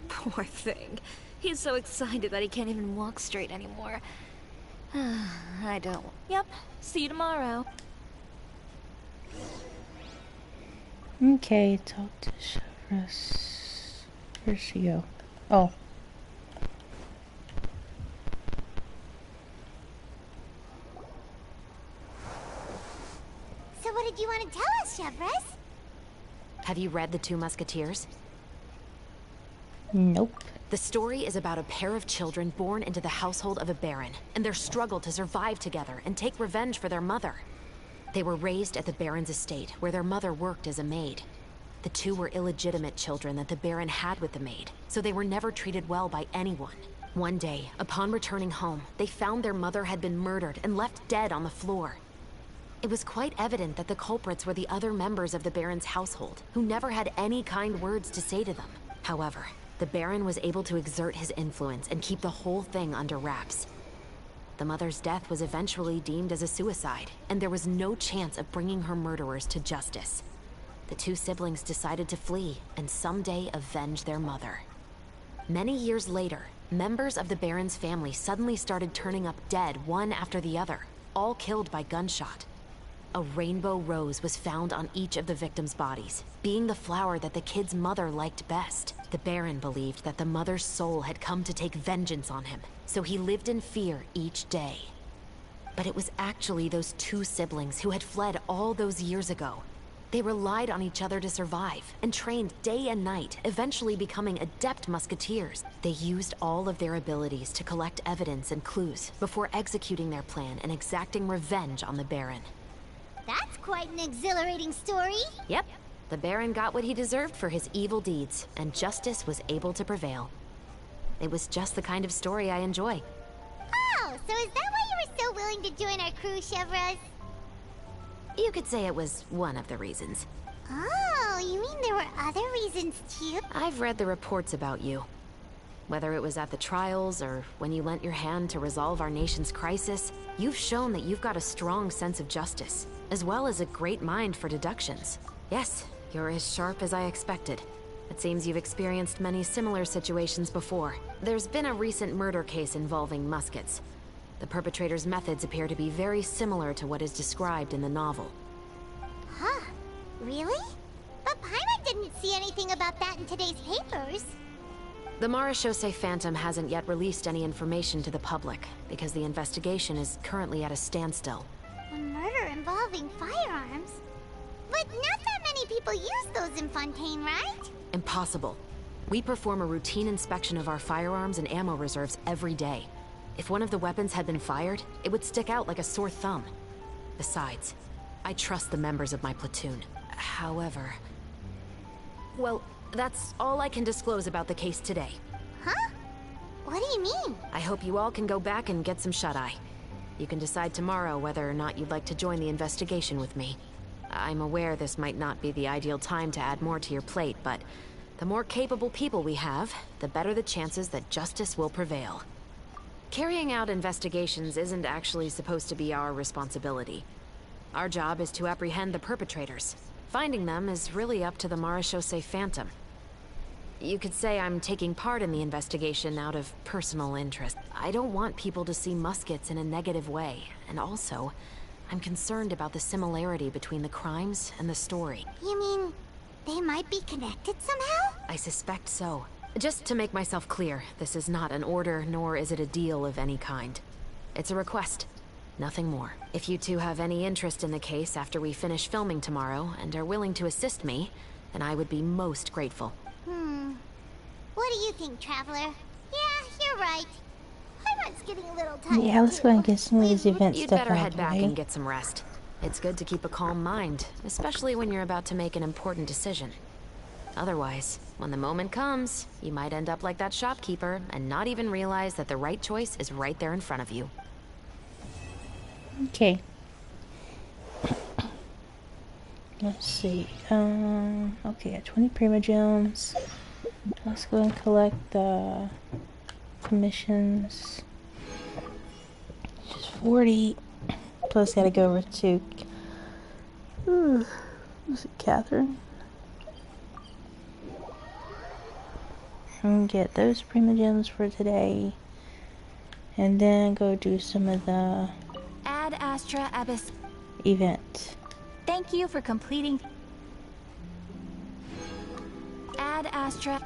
Poor thing. He's so excited that he can't even walk straight anymore. I don't... Yep, see you tomorrow. Okay, talk to Chevreuse. Where'd she go? Oh. So what did you want to tell us, Chevreuse? Have you read The Two Musketeers? Nope. The story is about a pair of children born into the household of a baron, and their struggle to survive together and take revenge for their mother. They were raised at the baron's estate, where their mother worked as a maid. The two were illegitimate children that the baron had with the maid, so they were never treated well by anyone. One day, upon returning home, they found their mother had been murdered and left dead on the floor. It was quite evident that the culprits were the other members of the baron's household, who never had any kind words to say to them. However, the baron was able to exert his influence and keep the whole thing under wraps. The mother's death was eventually deemed as a suicide, and there was no chance of bringing her murderers to justice. The two siblings decided to flee and someday avenge their mother. Many years later, members of the baron's family suddenly started turning up dead one after the other, all killed by gunshot. A rainbow rose was found on each of the victims' bodies, being the flower that the kid's mother liked best. The baron believed that the mother's soul had come to take vengeance on him, so he lived in fear each day. But it was actually those two siblings who had fled all those years ago. They relied on each other to survive, and trained day and night, eventually becoming adept musketeers. They used all of their abilities to collect evidence and clues before executing their plan and exacting revenge on the baron. That's quite an exhilarating story. Yep. The Baron got what he deserved for his evil deeds, and justice was able to prevail. It was just the kind of story I enjoy. Oh, so is that why you were so willing to join our crew, Chevreuse? You could say it was one of the reasons. Oh, you mean there were other reasons too? I've read the reports about you. Whether it was at the trials or when you lent your hand to resolve our nation's crisis, you've shown that you've got a strong sense of justice, as well as a great mind for deductions. Yes, you're as sharp as I expected. It seems you've experienced many similar situations before. There's been a recent murder case involving muskets. The perpetrator's methods appear to be very similar to what is described in the novel. Huh? Really? But Paimon didn't see anything about that in today's papers. The Marechaussee Phantom hasn't yet released any information to the public because the investigation is currently at a standstill. A murder involving firearms? But not that many people use those in Fontaine, right? Impossible. We perform a routine inspection of our firearms and ammo reserves every day. If one of the weapons had been fired, it would stick out like a sore thumb. Besides, I trust the members of my platoon. However... well, that's all I can disclose about the case today. Huh? What do you mean? I hope you all can go back and get some shut-eye. You can decide tomorrow whether or not you'd like to join the investigation with me. I'm aware this might not be the ideal time to add more to your plate, but the more capable people we have, the better the chances that justice will prevail. Carrying out investigations isn't actually supposed to be our responsibility. Our job is to apprehend the perpetrators. Finding them is really up to the Marechaussee Phantom. You could say I'm taking part in the investigation out of personal interest. I don't want people to see muskets in a negative way, and also, I'm concerned about the similarity between the crimes and the story. You mean they might be connected somehow? I suspect so. Just to make myself clear, this is not an order, nor is it a deal of any kind. It's a request. Nothing more. If you two have any interest in the case after we finish filming tomorrow and are willing to assist me, then I would be most grateful. What do you think, Traveler? Yeah, you're right. Paimon's getting a little tired. Yeah, let's go and get some of these event You'd stuff better out head of the back way. and get some rest. It's good to keep a calm mind, especially when you're about to make an important decision. Otherwise, when the moment comes, you might end up like that shopkeeper and not even realize that the right choice is right there in front of you. Okay. Let's see. Okay, at 20 Primogems. Let's go and collect the commissions. Just 40. Plus, gotta go over to. Was it Catherine? And get those Primogems for today. And then go do some of the Ad Astra Abyss. event. Thank you for completing. Ad Astra.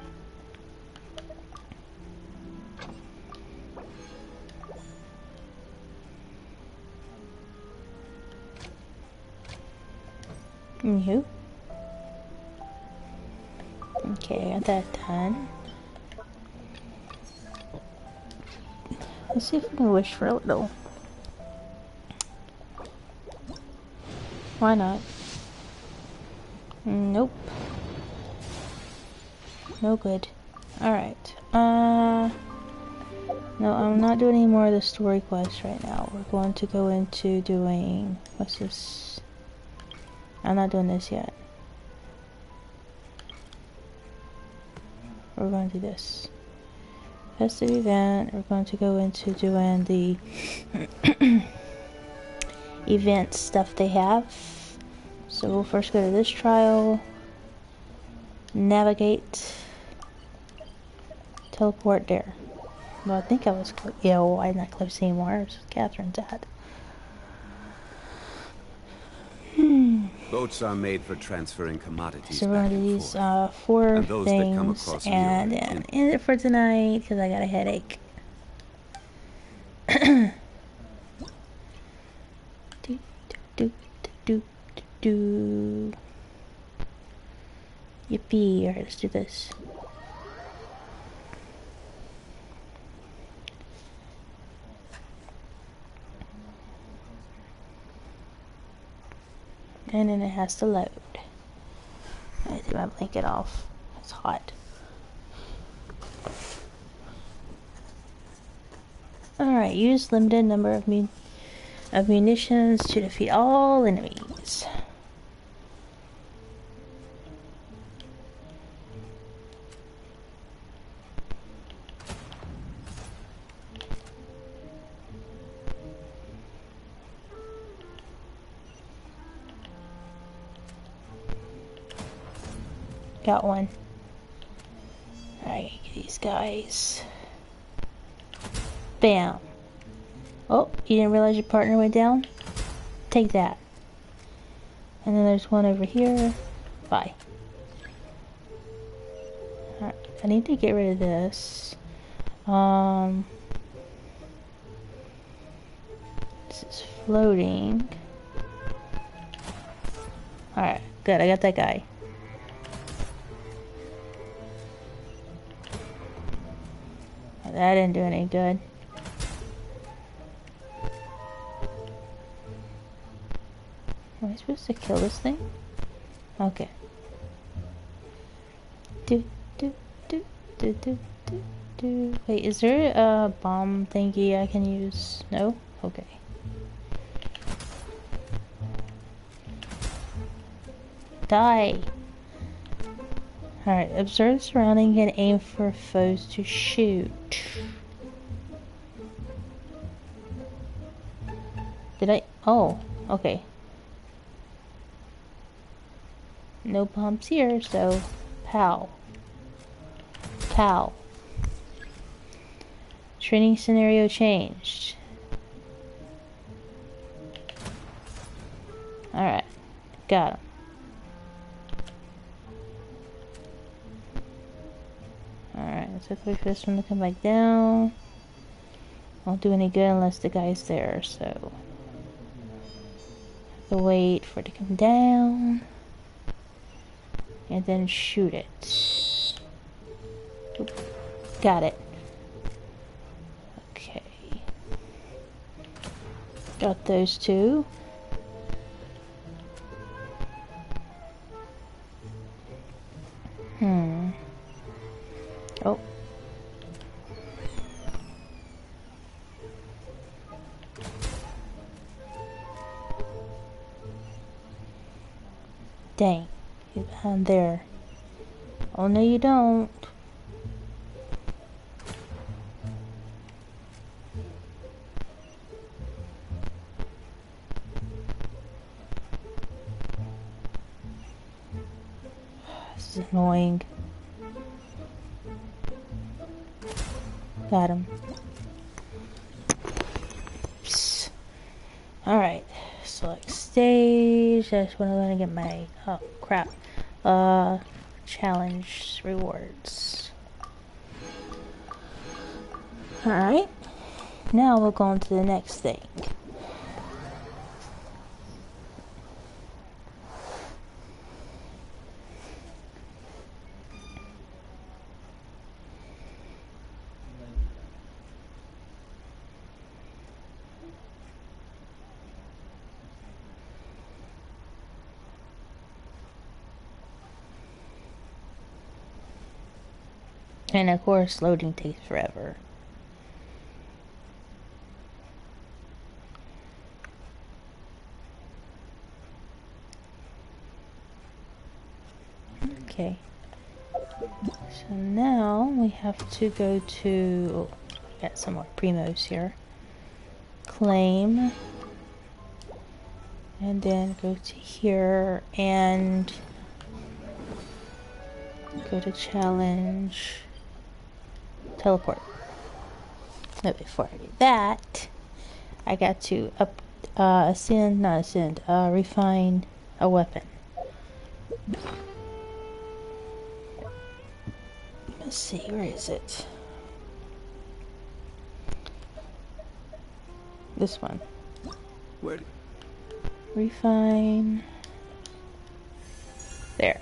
You. Okay, got that done. Let's see if we can wish for a little. Why not? Nope. No good. Alright. No, I'm not doing any more of the story quests right now. We're going to go into doing... what's this? I'm not doing this yet. We're going to do this. Festive event. We're going to go into doing the event stuff they have. So we'll first go to this trial. Navigate. Teleport there. Well, I think I was close. Yeah, well, I'm not close anymore. It's Catherine's at. Boats are made for transferring commodities. So we're going to do these 4 and those that come things across and Europe end it for tonight because I got a headache. do, do, do, do, do. Yippee. Alright, let's do this. And then it has to load. I take my blanket off. It's hot. Alright, use limited number of munitions to defeat all enemies. Got one. these guys. Bam. Oh, you didn't realize your partner went down? Take that. And then there's one over here. Bye. Alright, I need to get rid of this. This is floating. Alright, good, I got that guy. That didn't do any good. Am I supposed to kill this thing? Okay. Do. Wait, is there a bomb thingy I can use? No? Okay. Die! Alright, observe the surrounding and aim for foes to shoot. Did I? Oh, okay. No bombs here, so pow. Pow. Training scenario changed. Alright, got him. Alright, so wait for this one to come back down. Won't do any good unless the guy's there, so have to wait for it to come down and then shoot it. Oop. Got it. Okay. Got those two. Oh. Dang. Get behind there. Oh no you don't. This is annoying. Got him. Alright. Select stage. That's when I'm gonna get my oh crap. Challenge rewards. Alright. Now we'll go on to the next thing. And of course, loading takes forever. Okay. So now we have to go to... Oh, got some more primos here. Claim. And then go to here and go to challenge. Teleport. But before I do that, I got to refine a weapon. Let's see, where is it? This one. Where? Refine. There.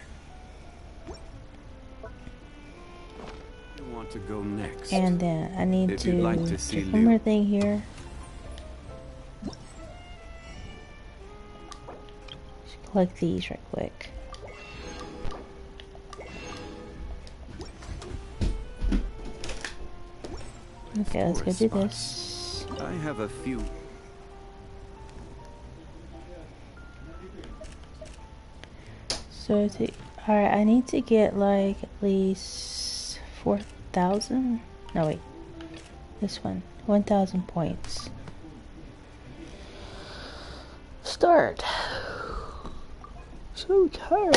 To go next. And then I need if to like to see one more thing here. Just collect these right quick. Okay, let's go do this. I have a few. So alright, I need to get like at least 4,000. No wait, this one 1,000 points. Start. So tired.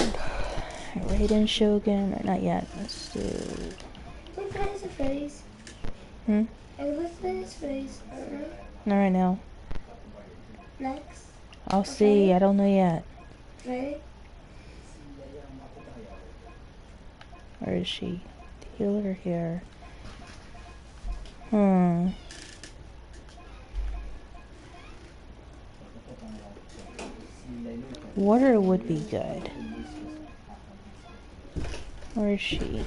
Raiden Shogun, or not yet. Let's do that as a phrase? Hmm? I would like that as a phrase. Not right now. Next. I'll see. I don't know yet. Right? Where is she? The healer here. Hmm. Water would be good. Where is she?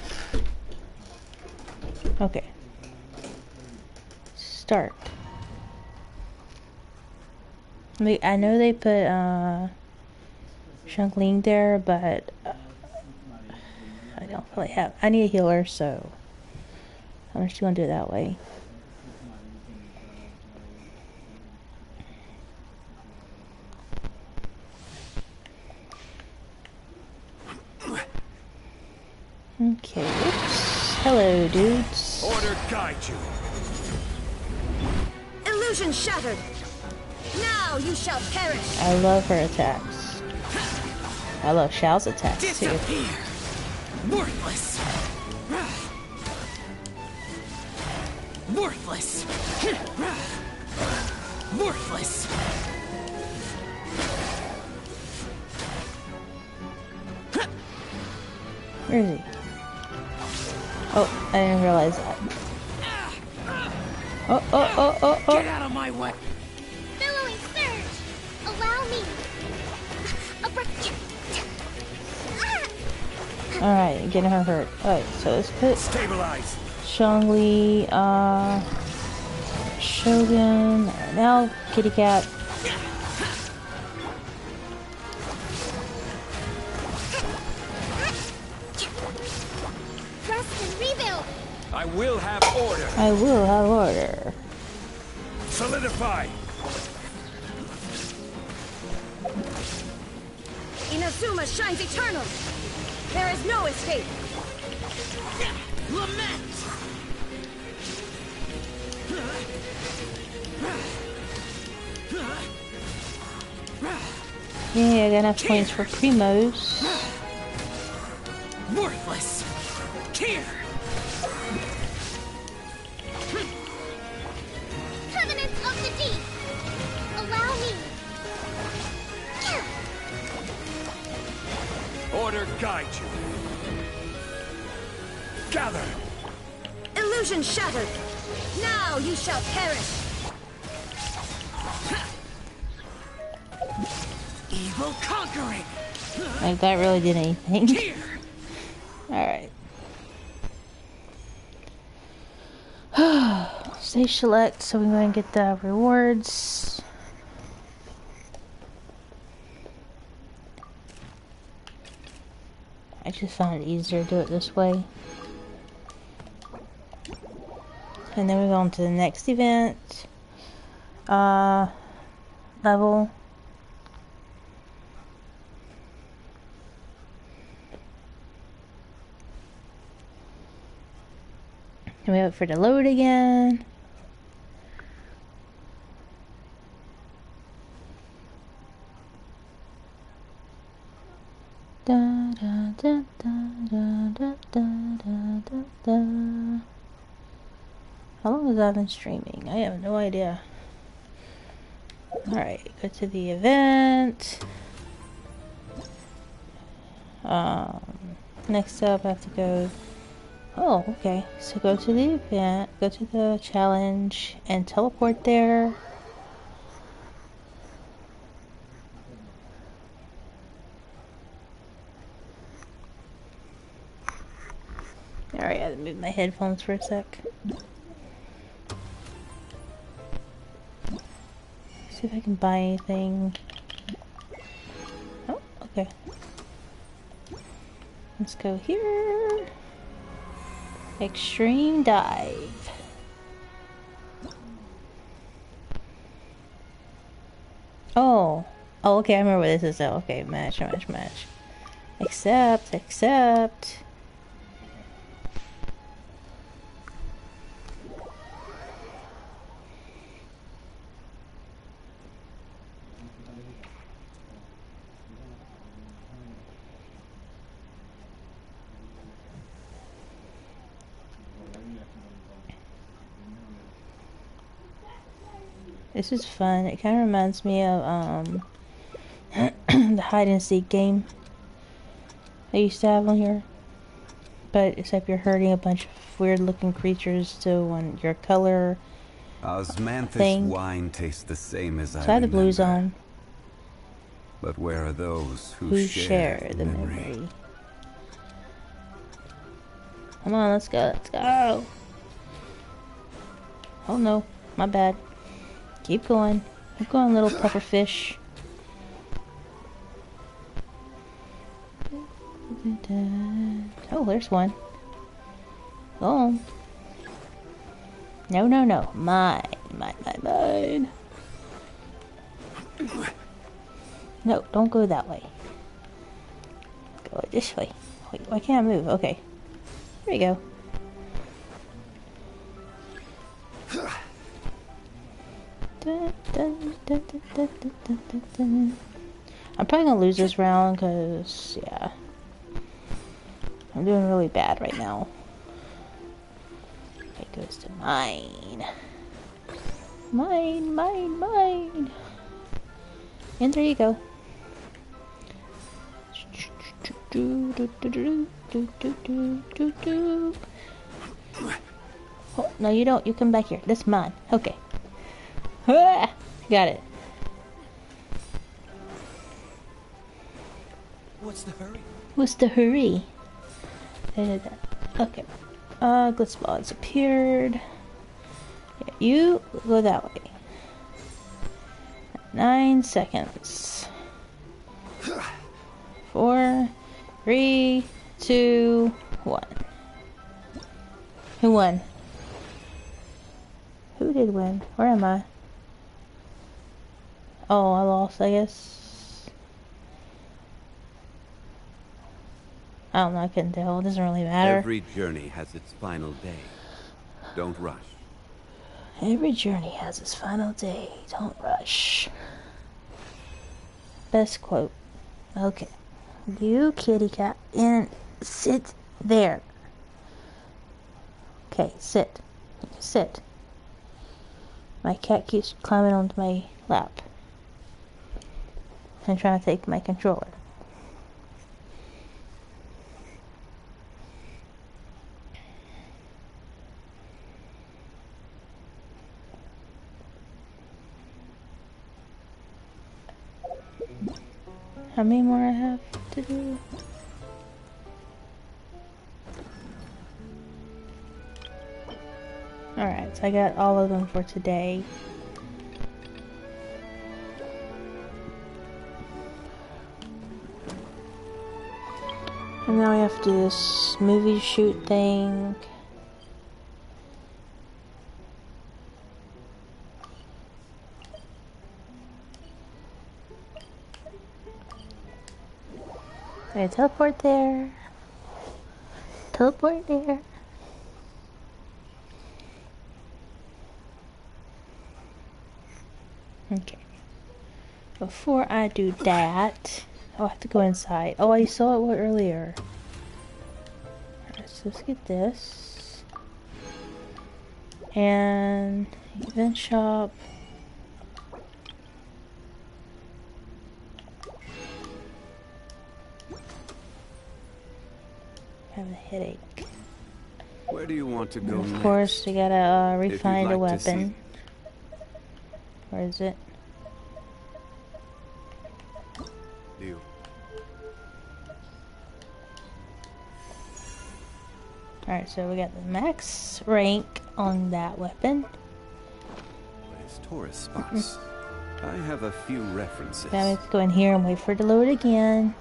Okay. Start. I know they put Shangling there, but I don't really have. I need a healer, so I'm just gonna do it that way. Okay, oops. Hello, dudes. Order guide you. Illusion shattered. Now you shall perish. I love her attacks. I love Xiao's attacks too. Disappear. Worthless. Worthless. Worthless. Where is he? Oh, I didn't realize that. Oh. Get out of my way. Billowing surge! Allow me! Alright, getting her hurt. Alright, so let's put Stabilize. Zhongli, Shogun. Alright, now Kitty Cat. Rest and rebuild! I will have order. I will have order. Solidify. Inazuma shines eternal. There is no escape. Lament. Yeah, I got enough points for Primos. Worthless. Here. Covenants of the Deep! Allow me! Order guide you. Gather. Illusion shattered. Now you shall perish. Evil conquering. Like, that really did anything. Alright. Stage select, so we go and get the rewards. I just found it easier to do it this way. And then we go on to the next event. Level. And we wait for it to load again. Da, da, da, da, da, da, da, da, da. How long has that been streaming? I have no idea. Alright, go to the event. Next up I have to go. Oh, okay. So go to the event, go to the challenge, and teleport there. Alright, I had to move my headphones for a sec. See if I can buy anything. Oh, okay. Let's go here. Extreme dive. Oh. Oh, okay, I remember what this is. Oh, okay, match. Accept. This is fun. It kind of reminds me of the hide and seek game I used to have on here. But except you're herding a bunch of weird looking creatures to one your color Osmanthus thing. wine tastes the same as So I had the blues on. But where are those who share the memory? Come on, let's go, let's go. Oh no, my bad. Keep going, little puffer fish. Oh, there's one. Go on. No, no, no. Mine. No, don't go that way. Go this way. Wait, why can't I move? Okay. There we go. I'm probably gonna lose this round because, yeah. I'm doing really bad right now. It goes to mine. Mine. And there you go. Oh, no you don't. You come back here. That's mine. Okay. Ah, got it. What's the hurry? What's the hurry? Okay. Glitz balls appeared. Yeah, you go that way. 9 seconds. 4, 3, 2, 1. Who won? Who did win? Where am I? Oh, I lost, I guess. I don't know, I couldn't tell. It doesn't really matter. Every journey has its final day. Don't rush. Every journey has its final day. Don't rush. Best quote. Okay. You kitty cat and sit there. Okay, sit. Sit. My cat keeps climbing onto my lap and trying to take my controller. How many more I have to do? Alright, so I got all of them for today. And now we have to do this movie shoot thing. Okay, teleport there. Teleport there. Okay. Before I do that, I have to go inside. Oh, I saw it earlier. Alright, so let's get this. And event shop. I have a headache. Where do you want to go Of next? course, we gotta refine the like to weapon. Where is it? You. Alright, so we got the max rank on that weapon. There's tourist spots. I have a few references. Now we have to go in here and wait for it to load again.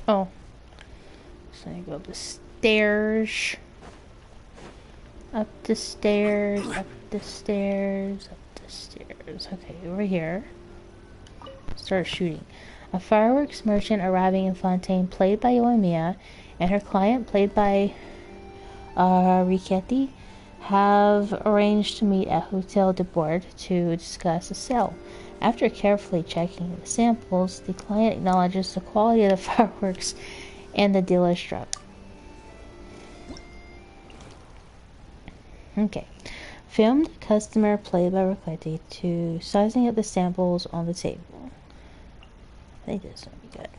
Oh. So I go up the stairs. Up the stairs, up the stairs, up the stairs. Okay, over here. Start shooting. A fireworks merchant arriving in Fontaine, played by Yoimiya, and her client, played by Riquetti, have arranged to meet at Hotel de Board to discuss a sale. After carefully checking the samples, the client acknowledges the quality of the fireworks and the deal is struck. Okay. Filmed customer played by Ricchetti to sizing up the samples on the table. I think this will be good.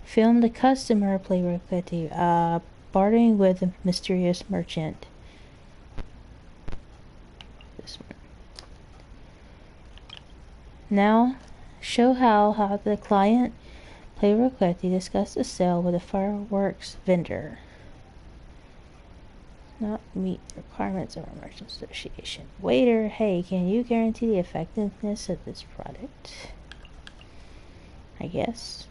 Filmed the customer played by Ricchetti, bartering with a mysterious merchant. This one. Now, show how the client played Ricchetti discussed the sale with a fireworks vendor. Not meet the requirements of our merchant association. Waiter, hey, can you guarantee the effectiveness of this product? I guess.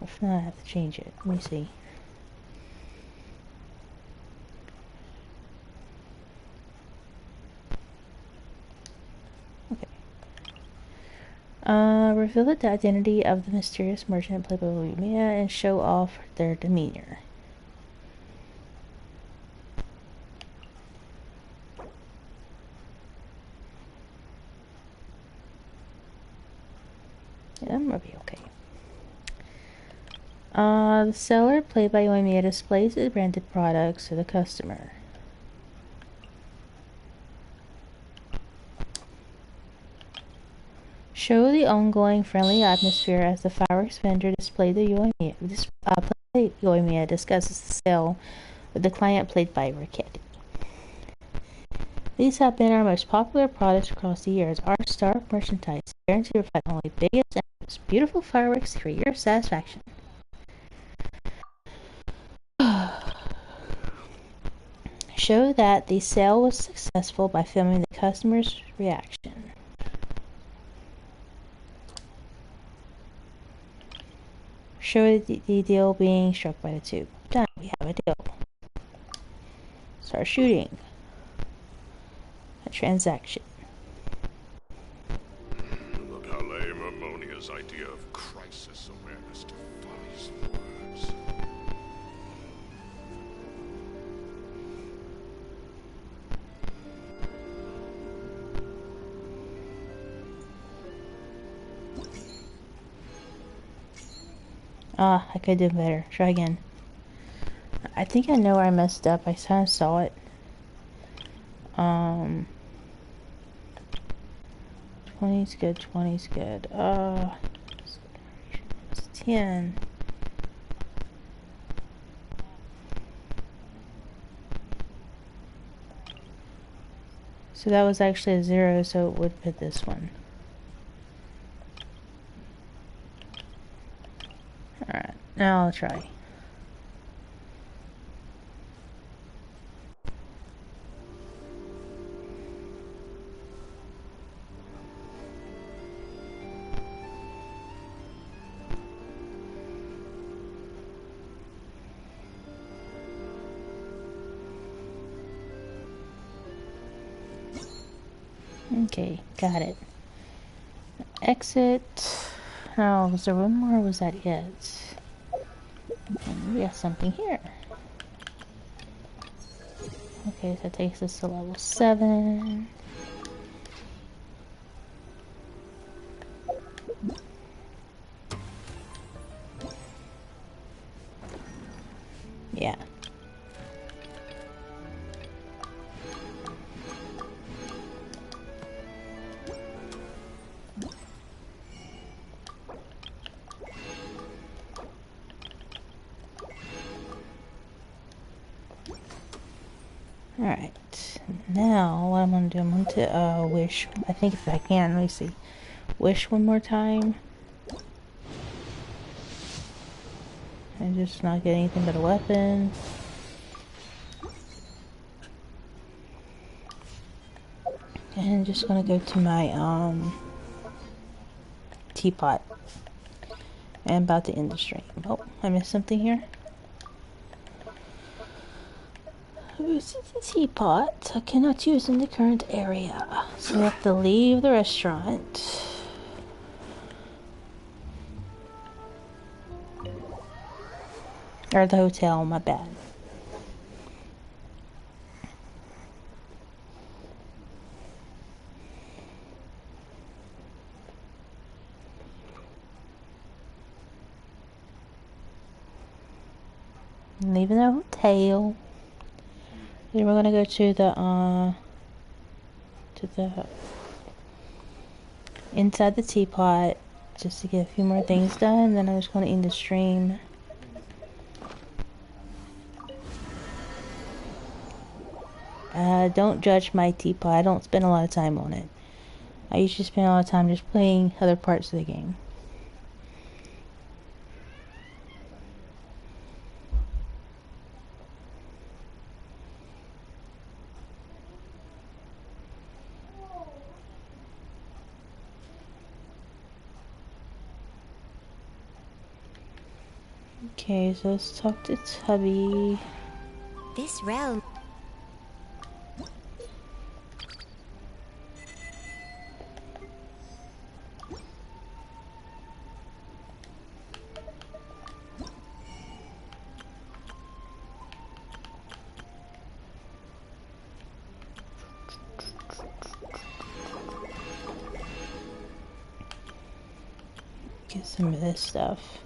If not, I have to change it. Let me see. Okay. Reveal the identity of the mysterious merchant played by Lumia and show off their demeanor. Yeah, I'm gonna be okay. The seller, played by Yoimiya, displays the branded products to the customer. Show the ongoing friendly atmosphere as the fireworks vendor displays Yoimiya discusses the sale with the client, played by Ricchetti. These have been our most popular products across the years. Our star merchandise guaranteed to provide only biggest and most beautiful fireworks for your satisfaction. Show that the sale was successful by filming the customer's reaction. Show the deal being struck by the two. Done. We have a deal. Start shooting. A transaction. Look how lame Ammonia's idea of crisis awareness defies words. I could do better. Try again. I think I know where I messed up. I kind of saw it. 20's good, 20's good. 10. So that was actually a 0, so it would fit this one. Alright, now I'll try. Okay, got it. Exit. Oh, was there one more or was that it? And we got something here. Okay, so that takes us to level 7. Yeah. Alright, now what I'm going to do, I'm going to wish, I think if I can, let me see, wish one more time. And just not get anything but a weapon. And just going to go to my teapot. And about to end the stream. Oh, I missed something here. This is a teapot I cannot use in the current area, so I have to leave the restaurant. Or the hotel, my bad. Leaving the hotel. Then we're gonna go to the inside the teapot just to get a few more things done. Then I'm just gonna end the stream. Don't judge my teapot. I don't spend a lot of time on it. I usually spend a lot of time just playing other parts of the game. Okay, so let's talk to Tubby. This realm. Get some of this stuff.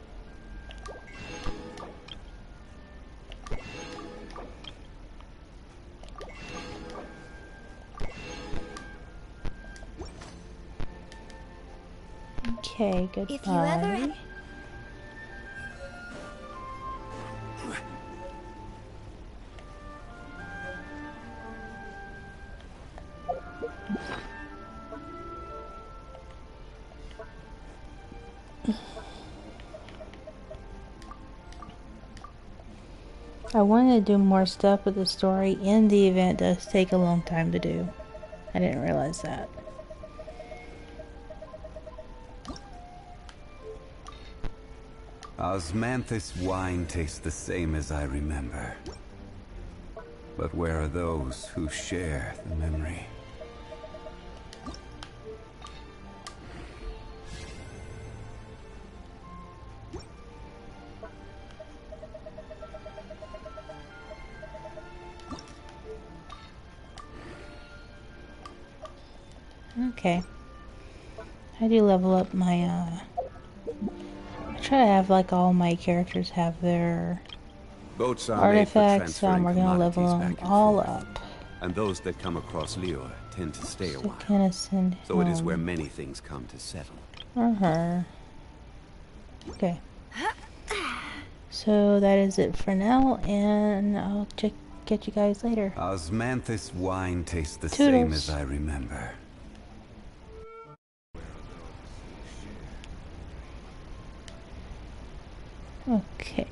Okay, goodbye. If you ever I wanted to do more stuff, but the story in the event does take a long time to do. I didn't realize that. Osmanthus wine tastes the same as I remember. But where are those who share the memory? Okay. I do level up my, I try to have, like, all my characters have their Boats are artifacts, so made for we're gonna level them all up. And those that come across Lior tend to stay a So while. kind of send So it is where many things come to settle. or her. Okay. So that is it for now, and I'll get you guys later. Osmanthus wine tastes the same Toodles. as I remember. Okay.